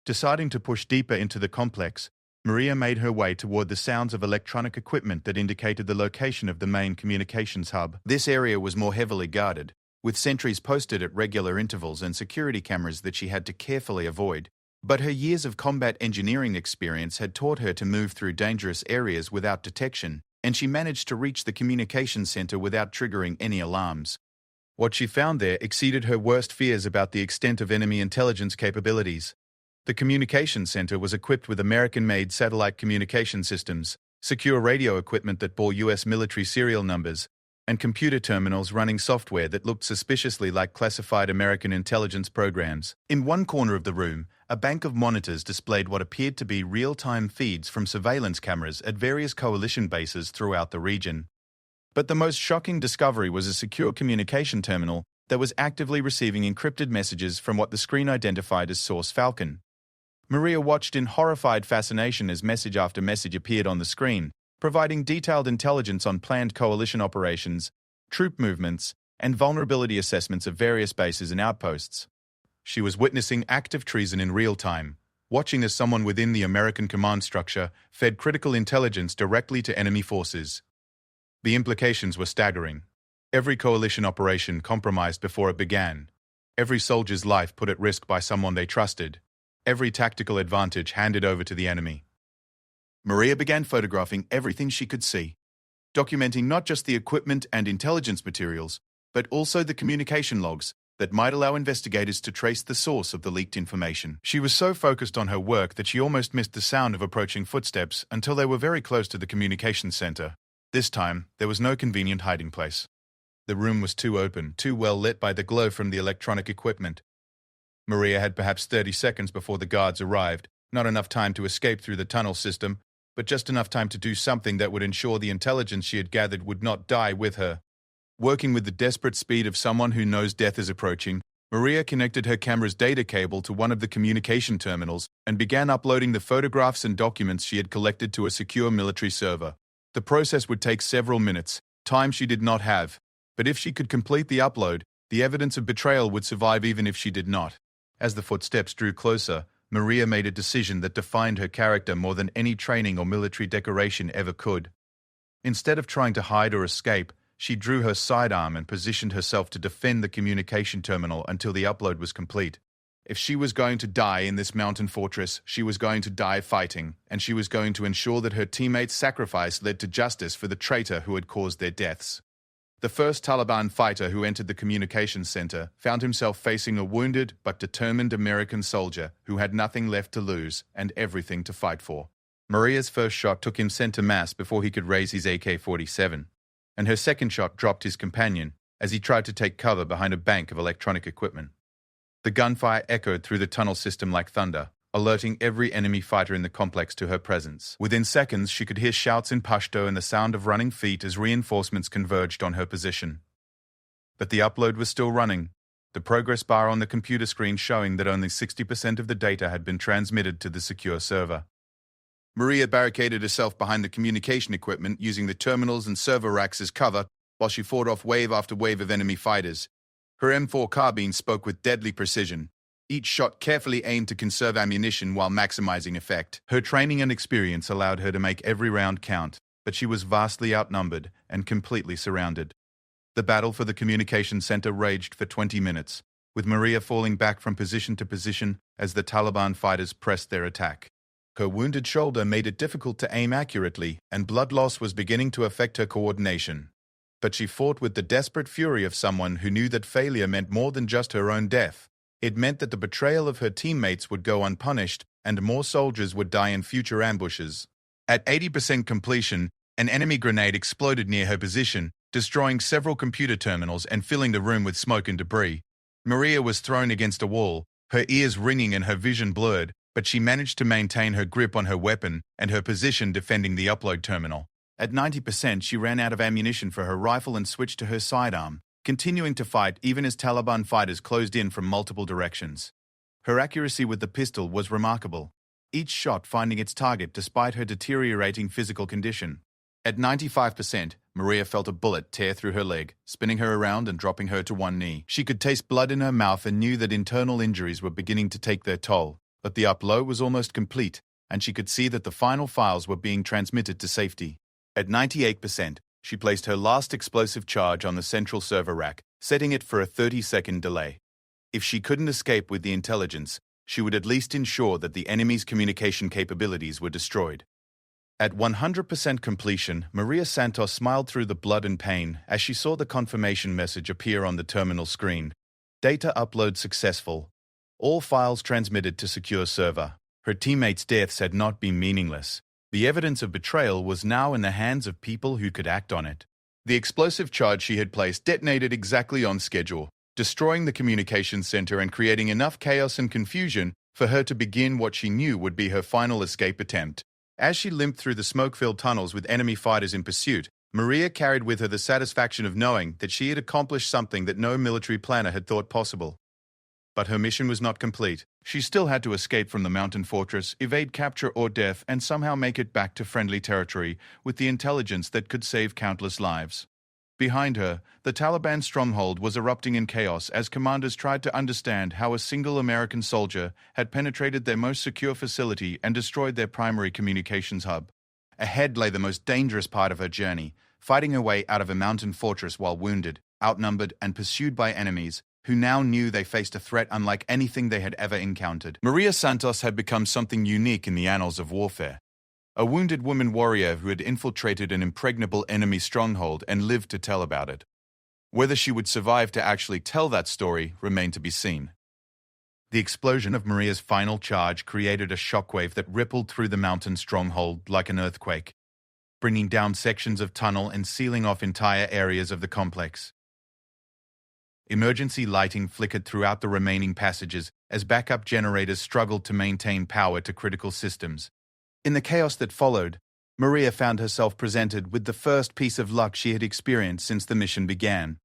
Deciding to push deeper into the complex, Maria made her way toward the sounds of electronic equipment that indicated the location of the main communications hub. This area was more heavily guarded, with sentries posted at regular intervals and security cameras that she had to carefully avoid. But her years of combat engineering experience had taught her to move through dangerous areas without detection, and she managed to reach the communications center without triggering any alarms. What she found there exceeded her worst fears about the extent of enemy intelligence capabilities. The communications center was equipped with American-made satellite communication systems, secure radio equipment that bore U.S. military serial numbers, and computer terminals running software that looked suspiciously like classified American intelligence programs. In one corner of the room, a bank of monitors displayed what appeared to be real-time feeds from surveillance cameras at various coalition bases throughout the region. But the most shocking discovery was a secure communication terminal that was actively receiving encrypted messages from what the screen identified as Source Falcon. Maria watched in horrified fascination as message after message appeared on the screen, providing detailed intelligence on planned coalition operations, troop movements, and vulnerability assessments of various bases and outposts. She was witnessing active treason in real time, watching as someone within the American command structure fed critical intelligence directly to enemy forces. The implications were staggering. Every coalition operation compromised before it began. Every soldier's life put at risk by someone they trusted. Every tactical advantage handed over to the enemy. Maria began photographing everything she could see, documenting not just the equipment and intelligence materials, but also the communication logs that might allow investigators to trace the source of the leaked information. She was so focused on her work that she almost missed the sound of approaching footsteps until they were very close to the communications center. This time, there was no convenient hiding place. The room was too open, too well lit by the glow from the electronic equipment. Maria had perhaps 30 seconds before the guards arrived, not enough time to escape through the tunnel system, but just enough time to do something that would ensure the intelligence she had gathered would not die with her. Working with the desperate speed of someone who knows death is approaching, Maria connected her camera's data cable to one of the communication terminals and began uploading the photographs and documents she had collected to a secure military server. The process would take several minutes, time she did not have, but if she could complete the upload, the evidence of betrayal would survive even if she did not. As the footsteps drew closer, Maria made a decision that defined her character more than any training or military decoration ever could. Instead of trying to hide or escape, she drew her sidearm and positioned herself to defend the communication terminal until the upload was complete. If she was going to die in this mountain fortress, she was going to die fighting, and she was going to ensure that her teammates' sacrifice led to justice for the traitor who had caused their deaths. The first Taliban fighter who entered the communications center found himself facing a wounded but determined American soldier who had nothing left to lose and everything to fight for. Maria's first shot took him center mass before he could raise his AK-47, and her second shot dropped his companion as he tried to take cover behind a bank of electronic equipment. The gunfire echoed through the tunnel system like thunder, alerting every enemy fighter in the complex to her presence. Within seconds, she could hear shouts in Pashto and the sound of running feet as reinforcements converged on her position. But the upload was still running, the progress bar on the computer screen showing that only 60% of the data had been transmitted to the secure server. Maria barricaded herself behind the communication equipment using the terminals and server racks as cover while she fought off wave after wave of enemy fighters. Her M4 carbine spoke with deadly precision, each shot carefully aimed to conserve ammunition while maximizing effect. Her training and experience allowed her to make every round count, but she was vastly outnumbered and completely surrounded. The battle for the communication center raged for 20 minutes, with Maria falling back from position to position as the Taliban fighters pressed their attack. Her wounded shoulder made it difficult to aim accurately, and blood loss was beginning to affect her coordination. but she fought with the desperate fury of someone who knew that failure meant more than just her own death. It meant that the betrayal of her teammates would go unpunished and more soldiers would die in future ambushes. At 80% completion, an enemy grenade exploded near her position, destroying several computer terminals and filling the room with smoke and debris. Maria was thrown against a wall, her ears ringing and her vision blurred, but she managed to maintain her grip on her weapon and her position defending the upload terminal. At 90%, she ran out of ammunition for her rifle and switched to her sidearm, continuing to fight even as Taliban fighters closed in from multiple directions. Her accuracy with the pistol was remarkable, each shot finding its target despite her deteriorating physical condition. At 95%, Maria felt a bullet tear through her leg, spinning her around and dropping her to one knee. She could taste blood in her mouth and knew that internal injuries were beginning to take their toll, but the upload was almost complete, and she could see that the final files were being transmitted to safety. At 98%, she placed her last explosive charge on the central server rack, setting it for a 30-second delay. If she couldn't escape with the intelligence, she would at least ensure that the enemy's communication capabilities were destroyed. At 100% completion, Maria Santos smiled through the blood and pain as she saw the confirmation message appear on the terminal screen. Data upload successful. All files transmitted to secure server. Her teammates' deaths had not been meaningless. The evidence of betrayal was now in the hands of people who could act on it. The explosive charge she had placed detonated exactly on schedule, destroying the communications center and creating enough chaos and confusion for her to begin what she knew would be her final escape attempt. As she limped through the smoke-filled tunnels with enemy fighters in pursuit, Maria carried with her the satisfaction of knowing that she had accomplished something that no military planner had thought possible. But her mission was not complete. She still had to escape from the mountain fortress, evade capture or death, and somehow make it back to friendly territory with the intelligence that could save countless lives. Behind her, the Taliban stronghold was erupting in chaos as commanders tried to understand how a single American soldier had penetrated their most secure facility and destroyed their primary communications hub. Ahead lay the most dangerous part of her journey, fighting her way out of a mountain fortress while wounded, outnumbered, and pursued by enemies who now knew they faced a threat unlike anything they had ever encountered. Maria Santos had become something unique in the annals of warfare. A wounded woman warrior who had infiltrated an impregnable enemy stronghold and lived to tell about it. Whether she would survive to actually tell that story remained to be seen. The explosion of Maria's final charge created a shockwave that rippled through the mountain stronghold like an earthquake, bringing down sections of tunnel and sealing off entire areas of the complex. Emergency lighting flickered throughout the remaining passages as backup generators struggled to maintain power to critical systems. In the chaos that followed, Maria found herself presented with the first piece of luck she had experienced since the mission began.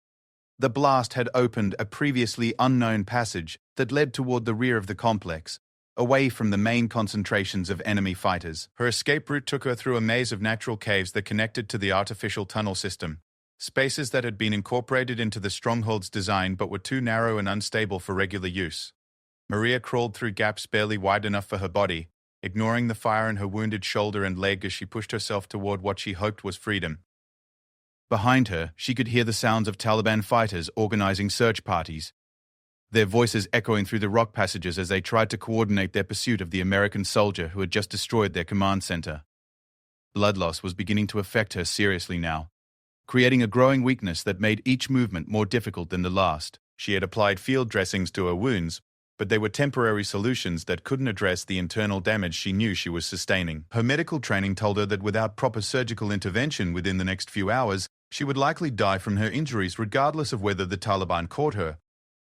The blast had opened a previously unknown passage that led toward the rear of the complex, away from the main concentrations of enemy fighters. Her escape route took her through a maze of natural caves that connected to the artificial tunnel system, spaces that had been incorporated into the stronghold's design but were too narrow and unstable for regular use. Maria crawled through gaps barely wide enough for her body, ignoring the fire in her wounded shoulder and leg as she pushed herself toward what she hoped was freedom. Behind her, she could hear the sounds of Taliban fighters organizing search parties, their voices echoing through the rock passages as they tried to coordinate their pursuit of the American soldier who had just destroyed their command center. Blood loss was beginning to affect her seriously now, creating a growing weakness that made each movement more difficult than the last. She had applied field dressings to her wounds, but they were temporary solutions that couldn't address the internal damage she knew she was sustaining. Her medical training told her that without proper surgical intervention within the next few hours, she would likely die from her injuries regardless of whether the Taliban caught her.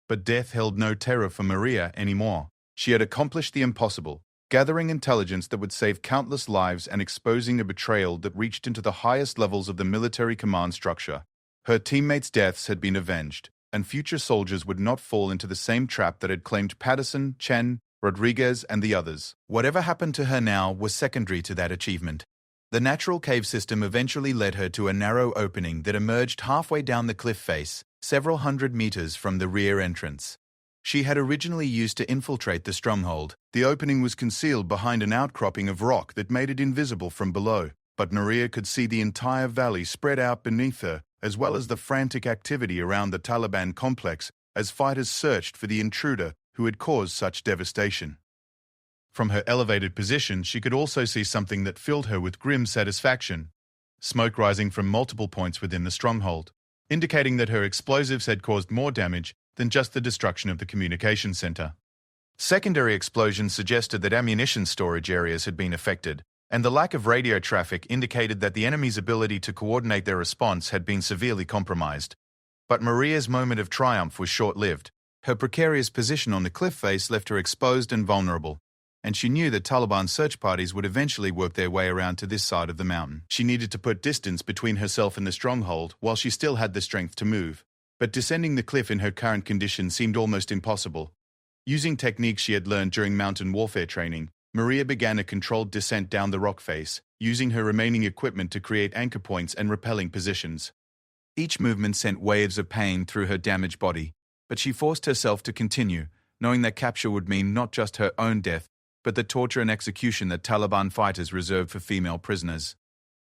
But death held no terror for Maria anymore. She had accomplished the impossible, gathering intelligence that would save countless lives and exposing a betrayal that reached into the highest levels of the military command structure. Her teammates' deaths had been avenged, and future soldiers would not fall into the same trap that had claimed Patterson, Chen, Rodriguez, and the others. Whatever happened to her now was secondary to that achievement. The natural cave system eventually led her to a narrow opening that emerged halfway down the cliff face, several hundred meters from the rear entrance. She had originally used to infiltrate the stronghold. The opening was concealed behind an outcropping of rock that made it invisible from below, but Maria could see the entire valley spread out beneath her, as well as the frantic activity around the Taliban complex as fighters searched for the intruder who had caused such devastation. From her elevated position, she could also see something that filled her with grim satisfaction. smoke rising from multiple points within the stronghold, indicating that her explosives had caused more damage than just the destruction of the communication center. Secondary explosions suggested that ammunition storage areas had been affected, and the lack of radio traffic indicated that the enemy's ability to coordinate their response had been severely compromised. But Maria's moment of triumph was short-lived. Her precarious position on the cliff face left her exposed and vulnerable, and she knew that Taliban search parties would eventually work their way around to this side of the mountain. She needed to put distance between herself and the stronghold while she still had the strength to move. But descending the cliff in her current condition seemed almost impossible. Using techniques she had learned during mountain warfare training, Maria began a controlled descent down the rock face, using her remaining equipment to create anchor points and rappelling positions. Each movement sent waves of pain through her damaged body, but she forced herself to continue, knowing that capture would mean not just her own death, but the torture and execution that Taliban fighters reserved for female prisoners.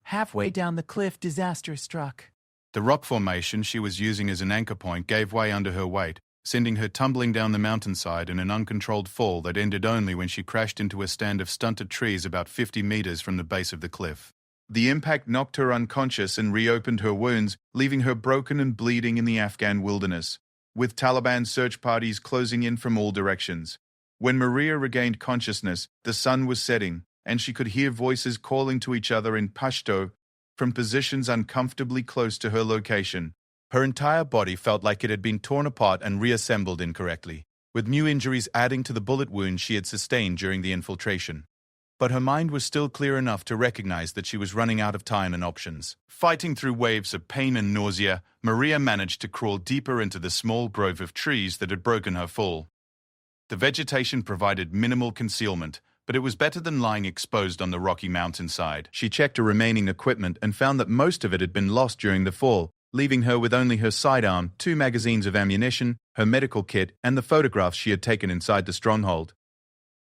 Halfway down the cliff, disaster struck. The rock formation she was using as an anchor point gave way under her weight, sending her tumbling down the mountainside in an uncontrolled fall that ended only when she crashed into a stand of stunted trees about 50 meters from the base of the cliff. The impact knocked her unconscious and reopened her wounds, leaving her broken and bleeding in the Afghan wilderness, with Taliban search parties closing in from all directions. When Maria regained consciousness, the sun was setting, and she could hear voices calling to each other in Pashto from positions uncomfortably close to her location. Her entire body felt like it had been torn apart and reassembled incorrectly, with new injuries adding to the bullet wounds she had sustained during the infiltration. But her mind was still clear enough to recognize that she was running out of time and options. Fighting through waves of pain and nausea, Maria managed to crawl deeper into the small grove of trees that had broken her fall. The vegetation provided minimal concealment, but it was better than lying exposed on the rocky mountainside. She checked her remaining equipment and found that most of it had been lost during the fall, leaving her with only her sidearm, 2 magazines of ammunition, her medical kit, and the photographs she had taken inside the stronghold.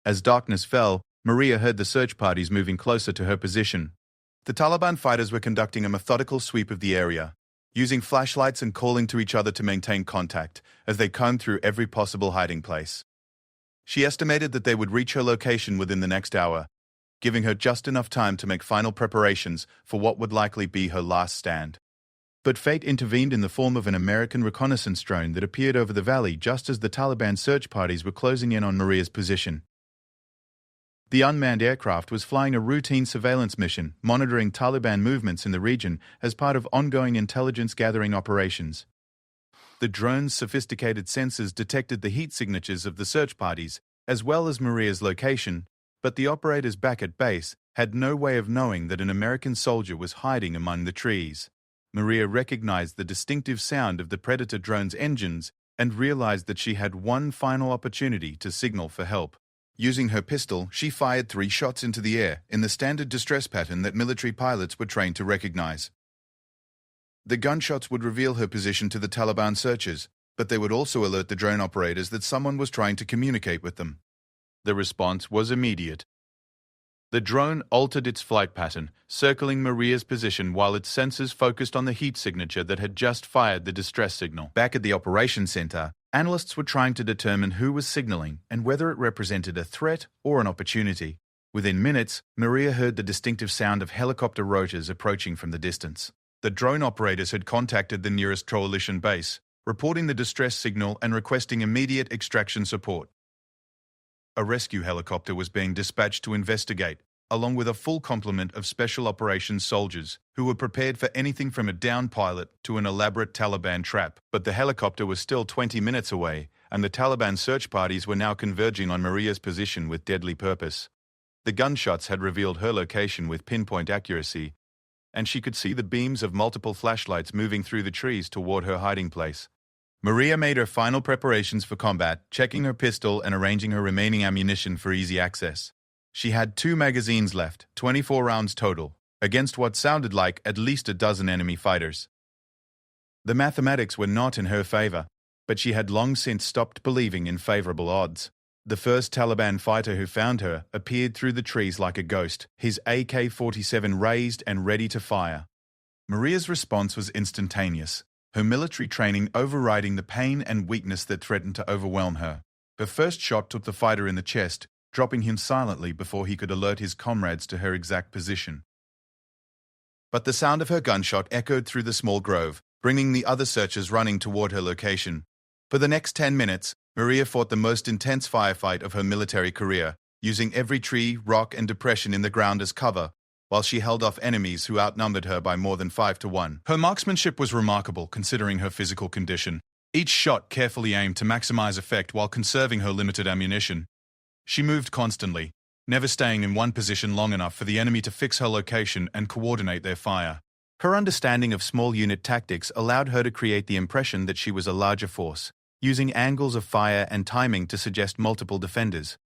As darkness fell, Maria heard the search parties moving closer to her position. The Taliban fighters were conducting a methodical sweep of the area, using flashlights and calling to each other to maintain contact as they combed through every possible hiding place. She estimated that they would reach her location within the next hour, giving her just enough time to make final preparations for what would likely be her last stand. But fate intervened in the form of an American reconnaissance drone that appeared over the valley just as the Taliban search parties were closing in on Maria's position. The unmanned aircraft was flying a routine surveillance mission, monitoring Taliban movements in the region as part of ongoing intelligence-gathering operations. The drone's sophisticated sensors detected the heat signatures of the search parties, as well as Maria's location, but the operators back at base had no way of knowing that an American soldier was hiding among the trees. Maria recognized the distinctive sound of the Predator drone's engines and realized that she had one final opportunity to signal for help. Using her pistol, she fired 3 shots into the air in the standard distress pattern that military pilots were trained to recognize. The gunshots would reveal her position to the Taliban searchers, but they would also alert the drone operators that someone was trying to communicate with them. The response was immediate. The drone altered its flight pattern, circling Maria's position while its sensors focused on the heat signature that had just fired the distress signal. Back at the operations center, analysts were trying to determine who was signaling and whether it represented a threat or an opportunity. Within minutes, Maria heard the distinctive sound of helicopter rotors approaching from the distance. The drone operators had contacted the nearest coalition base, reporting the distress signal and requesting immediate extraction support. A rescue helicopter was being dispatched to investigate, along with a full complement of special operations soldiers who were prepared for anything from a downed pilot to an elaborate Taliban trap. But the helicopter was still 20 minutes away, and the Taliban search parties were now converging on Maria's position with deadly purpose. The gunshots had revealed her location with pinpoint accuracy, and she could see the beams of multiple flashlights moving through the trees toward her hiding place. Maria made her final preparations for combat, checking her pistol and arranging her remaining ammunition for easy access. She had 2 magazines left, 24 rounds total, against what sounded like at least a dozen enemy fighters. The mathematics were not in her favor, but she had long since stopped believing in favorable odds. The first Taliban fighter who found her appeared through the trees like a ghost, his AK-47 raised and ready to fire. Maria's response was instantaneous, her military training overriding the pain and weakness that threatened to overwhelm her. Her first shot took the fighter in the chest, dropping him silently before he could alert his comrades to her exact position. But the sound of her gunshot echoed through the small grove, bringing the other searchers running toward her location. For the next 10 minutes, Maria fought the most intense firefight of her military career, using every tree, rock, and depression in the ground as cover, while she held off enemies who outnumbered her by more than 5 to 1. Her marksmanship was remarkable considering her physical condition. Each shot carefully aimed to maximize effect while conserving her limited ammunition. She moved constantly, never staying in one position long enough for the enemy to fix her location and coordinate their fire. Her understanding of small unit tactics allowed her to create the impression that she was a larger force, using angles of fire and timing to suggest multiple defenders.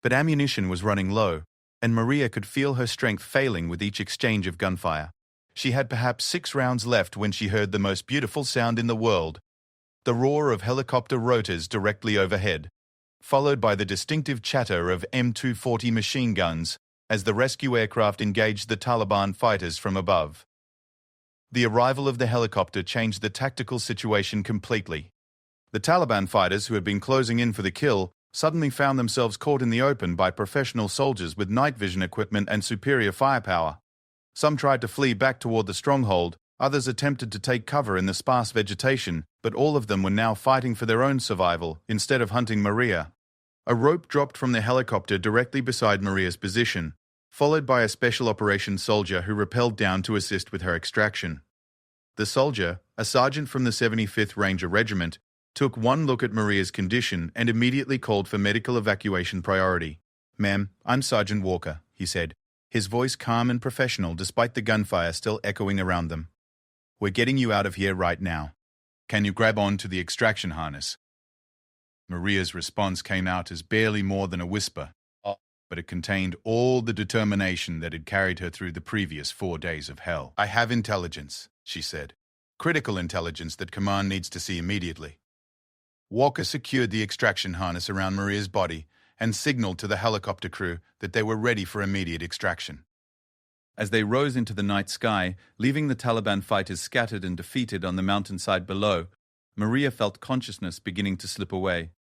But ammunition was running low, and Maria could feel her strength failing with each exchange of gunfire. She had perhaps 6 rounds left when she heard the most beautiful sound in the world, the roar of helicopter rotors directly overhead, followed by the distinctive chatter of M240 machine guns as the rescue aircraft engaged the Taliban fighters from above. The arrival of the helicopter changed the tactical situation completely. The Taliban fighters who had been closing in for the kill suddenly found themselves caught in the open by professional soldiers with night vision equipment and superior firepower. Some tried to flee back toward the stronghold, others attempted to take cover in the sparse vegetation, but all of them were now fighting for their own survival instead of hunting Maria. A rope dropped from the helicopter directly beside Maria's position, followed by a special operations soldier who rappelled down to assist with her extraction. The soldier, a sergeant from the 75th Ranger Regiment, took one look at Maria's condition and immediately called for medical evacuation priority. "Ma'am, I'm Sergeant Walker," he said, his voice calm and professional despite the gunfire still echoing around them. "We're getting you out of here right now. Can you grab on to the extraction harness?" Maria's response came out as barely more than a whisper, but it contained all the determination that had carried her through the previous 4 days of hell. "I have intelligence," she said. "Critical intelligence that Command needs to see immediately." Walker secured the extraction harness around Maria's body and signaled to the helicopter crew that they were ready for immediate extraction. As they rose into the night sky, leaving the Taliban fighters scattered and defeated on the mountainside below, Maria felt consciousness beginning to slip away.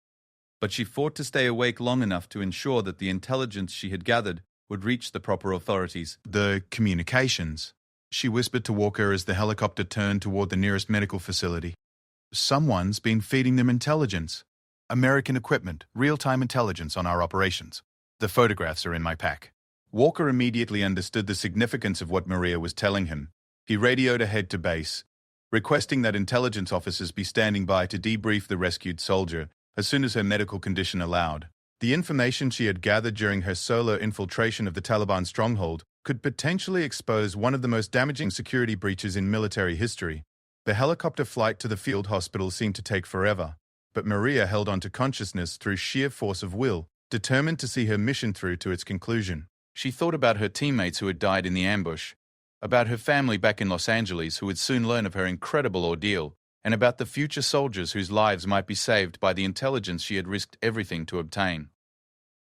But she fought to stay awake long enough to ensure that the intelligence she had gathered would reach the proper authorities. "The communications," she whispered to Walker as the helicopter turned toward the nearest medical facility. "Someone's been feeding them intelligence. American equipment, real-time intelligence on our operations. The photographs are in my pack." Walker immediately understood the significance of what Maria was telling him. He radioed ahead to base, requesting that intelligence officers be standing by to debrief the rescued soldier as soon as her medical condition allowed. The information she had gathered during her solo infiltration of the Taliban stronghold could potentially expose one of the most damaging security breaches in military history. The helicopter flight to the field hospital seemed to take forever, but Maria held on to consciousness through sheer force of will, determined to see her mission through to its conclusion. She thought about her teammates who had died in the ambush, about her family back in Los Angeles who would soon learn of her incredible ordeal, and about the future soldiers whose lives might be saved by the intelligence she had risked everything to obtain.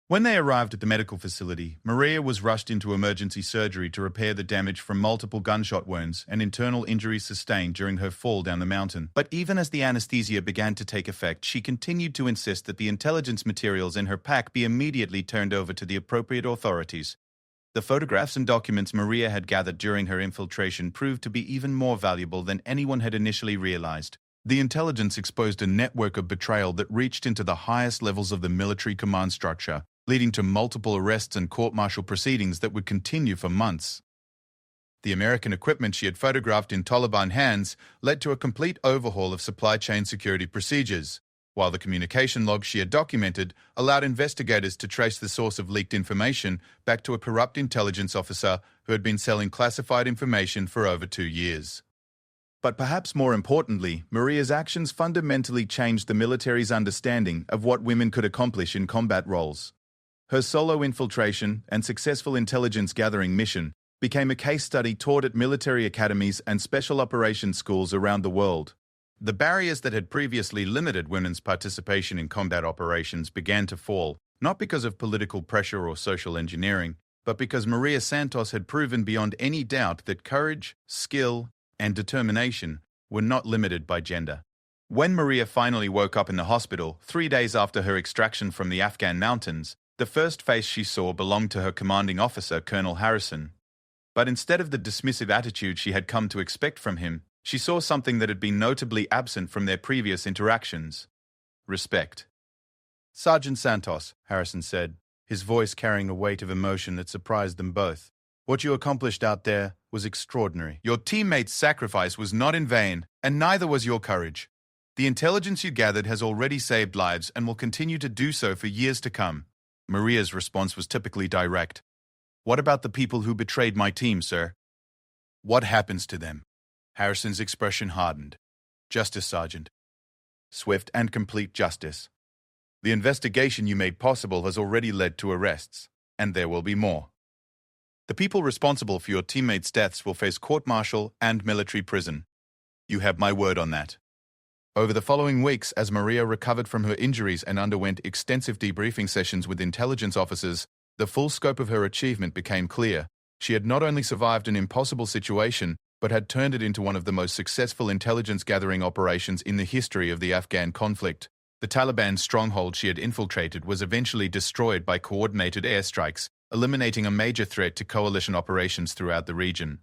When they arrived at the medical facility, Maria was rushed into emergency surgery to repair the damage from multiple gunshot wounds and internal injuries sustained during her fall down the mountain. But even as the anesthesia began to take effect, she continued to insist that the intelligence materials in her pack be immediately turned over to the appropriate authorities. The photographs and documents Maria had gathered during her infiltration proved to be even more valuable than anyone had initially realized. The intelligence exposed a network of betrayal that reached into the highest levels of the military command structure, leading to multiple arrests and court-martial proceedings that would continue for months. The American equipment she had photographed in Taliban hands led to a complete overhaul of supply chain security procedures, while the communication logs she had documented allowed investigators to trace the source of leaked information back to a corrupt intelligence officer who had been selling classified information for over 2 years. But perhaps more importantly, Maria's actions fundamentally changed the military's understanding of what women could accomplish in combat roles. Her solo infiltration and successful intelligence-gathering mission became a case study taught at military academies and special operations schools around the world. The barriers that had previously limited women's participation in combat operations began to fall, not because of political pressure or social engineering, but because Maria Santos had proven beyond any doubt that courage, skill, and determination were not limited by gender. When Maria finally woke up in the hospital 3 days after her extraction from the Afghan mountains, the first face she saw belonged to her commanding officer, Colonel Harrison. But instead of the dismissive attitude she had come to expect from him, she saw something that had been notably absent from their previous interactions: respect. "Sergeant Santos," Harrison said, his voice carrying a weight of emotion that surprised them both. "What you accomplished out there was extraordinary. Your teammates' sacrifice was not in vain, and neither was your courage. The intelligence you gathered has already saved lives and will continue to do so for years to come." Maria's response was typically direct. "What about the people who betrayed my team, sir? What happens to them?" Harrison's expression hardened. "Justice, Sergeant. Swift and complete justice. The investigation you made possible has already led to arrests, and there will be more. The people responsible for your teammates' deaths will face court-martial and military prison. You have my word on that." Over the following weeks, as Maria recovered from her injuries and underwent extensive debriefing sessions with intelligence officers, the full scope of her achievement became clear. She had not only survived an impossible situation, but had turned it into one of the most successful intelligence-gathering operations in the history of the Afghan conflict. The Taliban's stronghold she had infiltrated was eventually destroyed by coordinated airstrikes, eliminating a major threat to coalition operations throughout the region.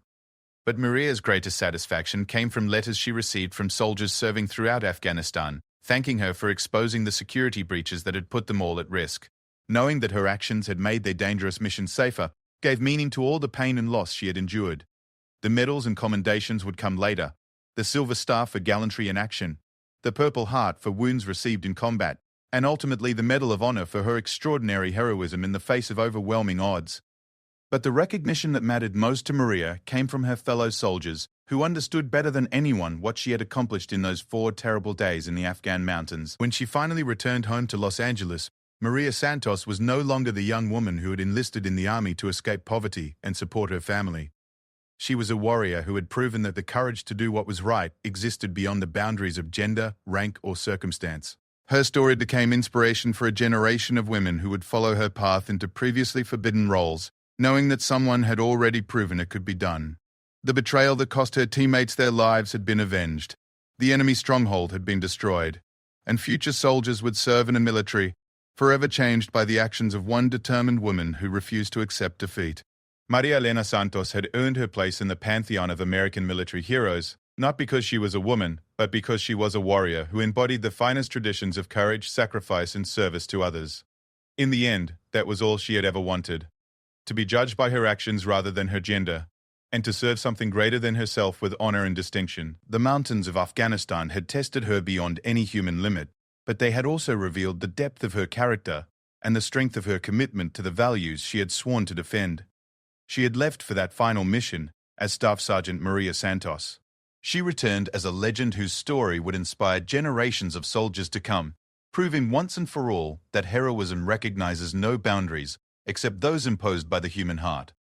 But Maria's greatest satisfaction came from letters she received from soldiers serving throughout Afghanistan, thanking her for exposing the security breaches that had put them all at risk. Knowing that her actions had made their dangerous mission safer gave meaning to all the pain and loss she had endured. The medals and commendations would come later: the Silver Star for gallantry in action, the Purple Heart for wounds received in combat, and ultimately the Medal of Honor for her extraordinary heroism in the face of overwhelming odds. But the recognition that mattered most to Maria came from her fellow soldiers, who understood better than anyone what she had accomplished in those 4 terrible days in the Afghan mountains. When she finally returned home to Los Angeles, Maria Santos was no longer the young woman who had enlisted in the army to escape poverty and support her family. She was a warrior who had proven that the courage to do what was right existed beyond the boundaries of gender, rank, or circumstance. Her story became inspiration for a generation of women who would follow her path into previously forbidden roles, knowing that someone had already proven it could be done. The betrayal that cost her teammates their lives had been avenged. The enemy stronghold had been destroyed, and future soldiers would serve in a military forever changed by the actions of one determined woman who refused to accept defeat. Maria Elena Santos had earned her place in the pantheon of American military heroes, not because she was a woman, but because she was a warrior who embodied the finest traditions of courage, sacrifice, and service to others. In the end, that was all she had ever wanted: to be judged by her actions rather than her gender, and to serve something greater than herself with honor and distinction. The mountains of Afghanistan had tested her beyond any human limit, but they had also revealed the depth of her character and the strength of her commitment to the values she had sworn to defend. She had left for that final mission as Staff Sergeant Maria Santos. She returned as a legend whose story would inspire generations of soldiers to come, proving once and for all that heroism recognizes no boundaries except those imposed by the human heart.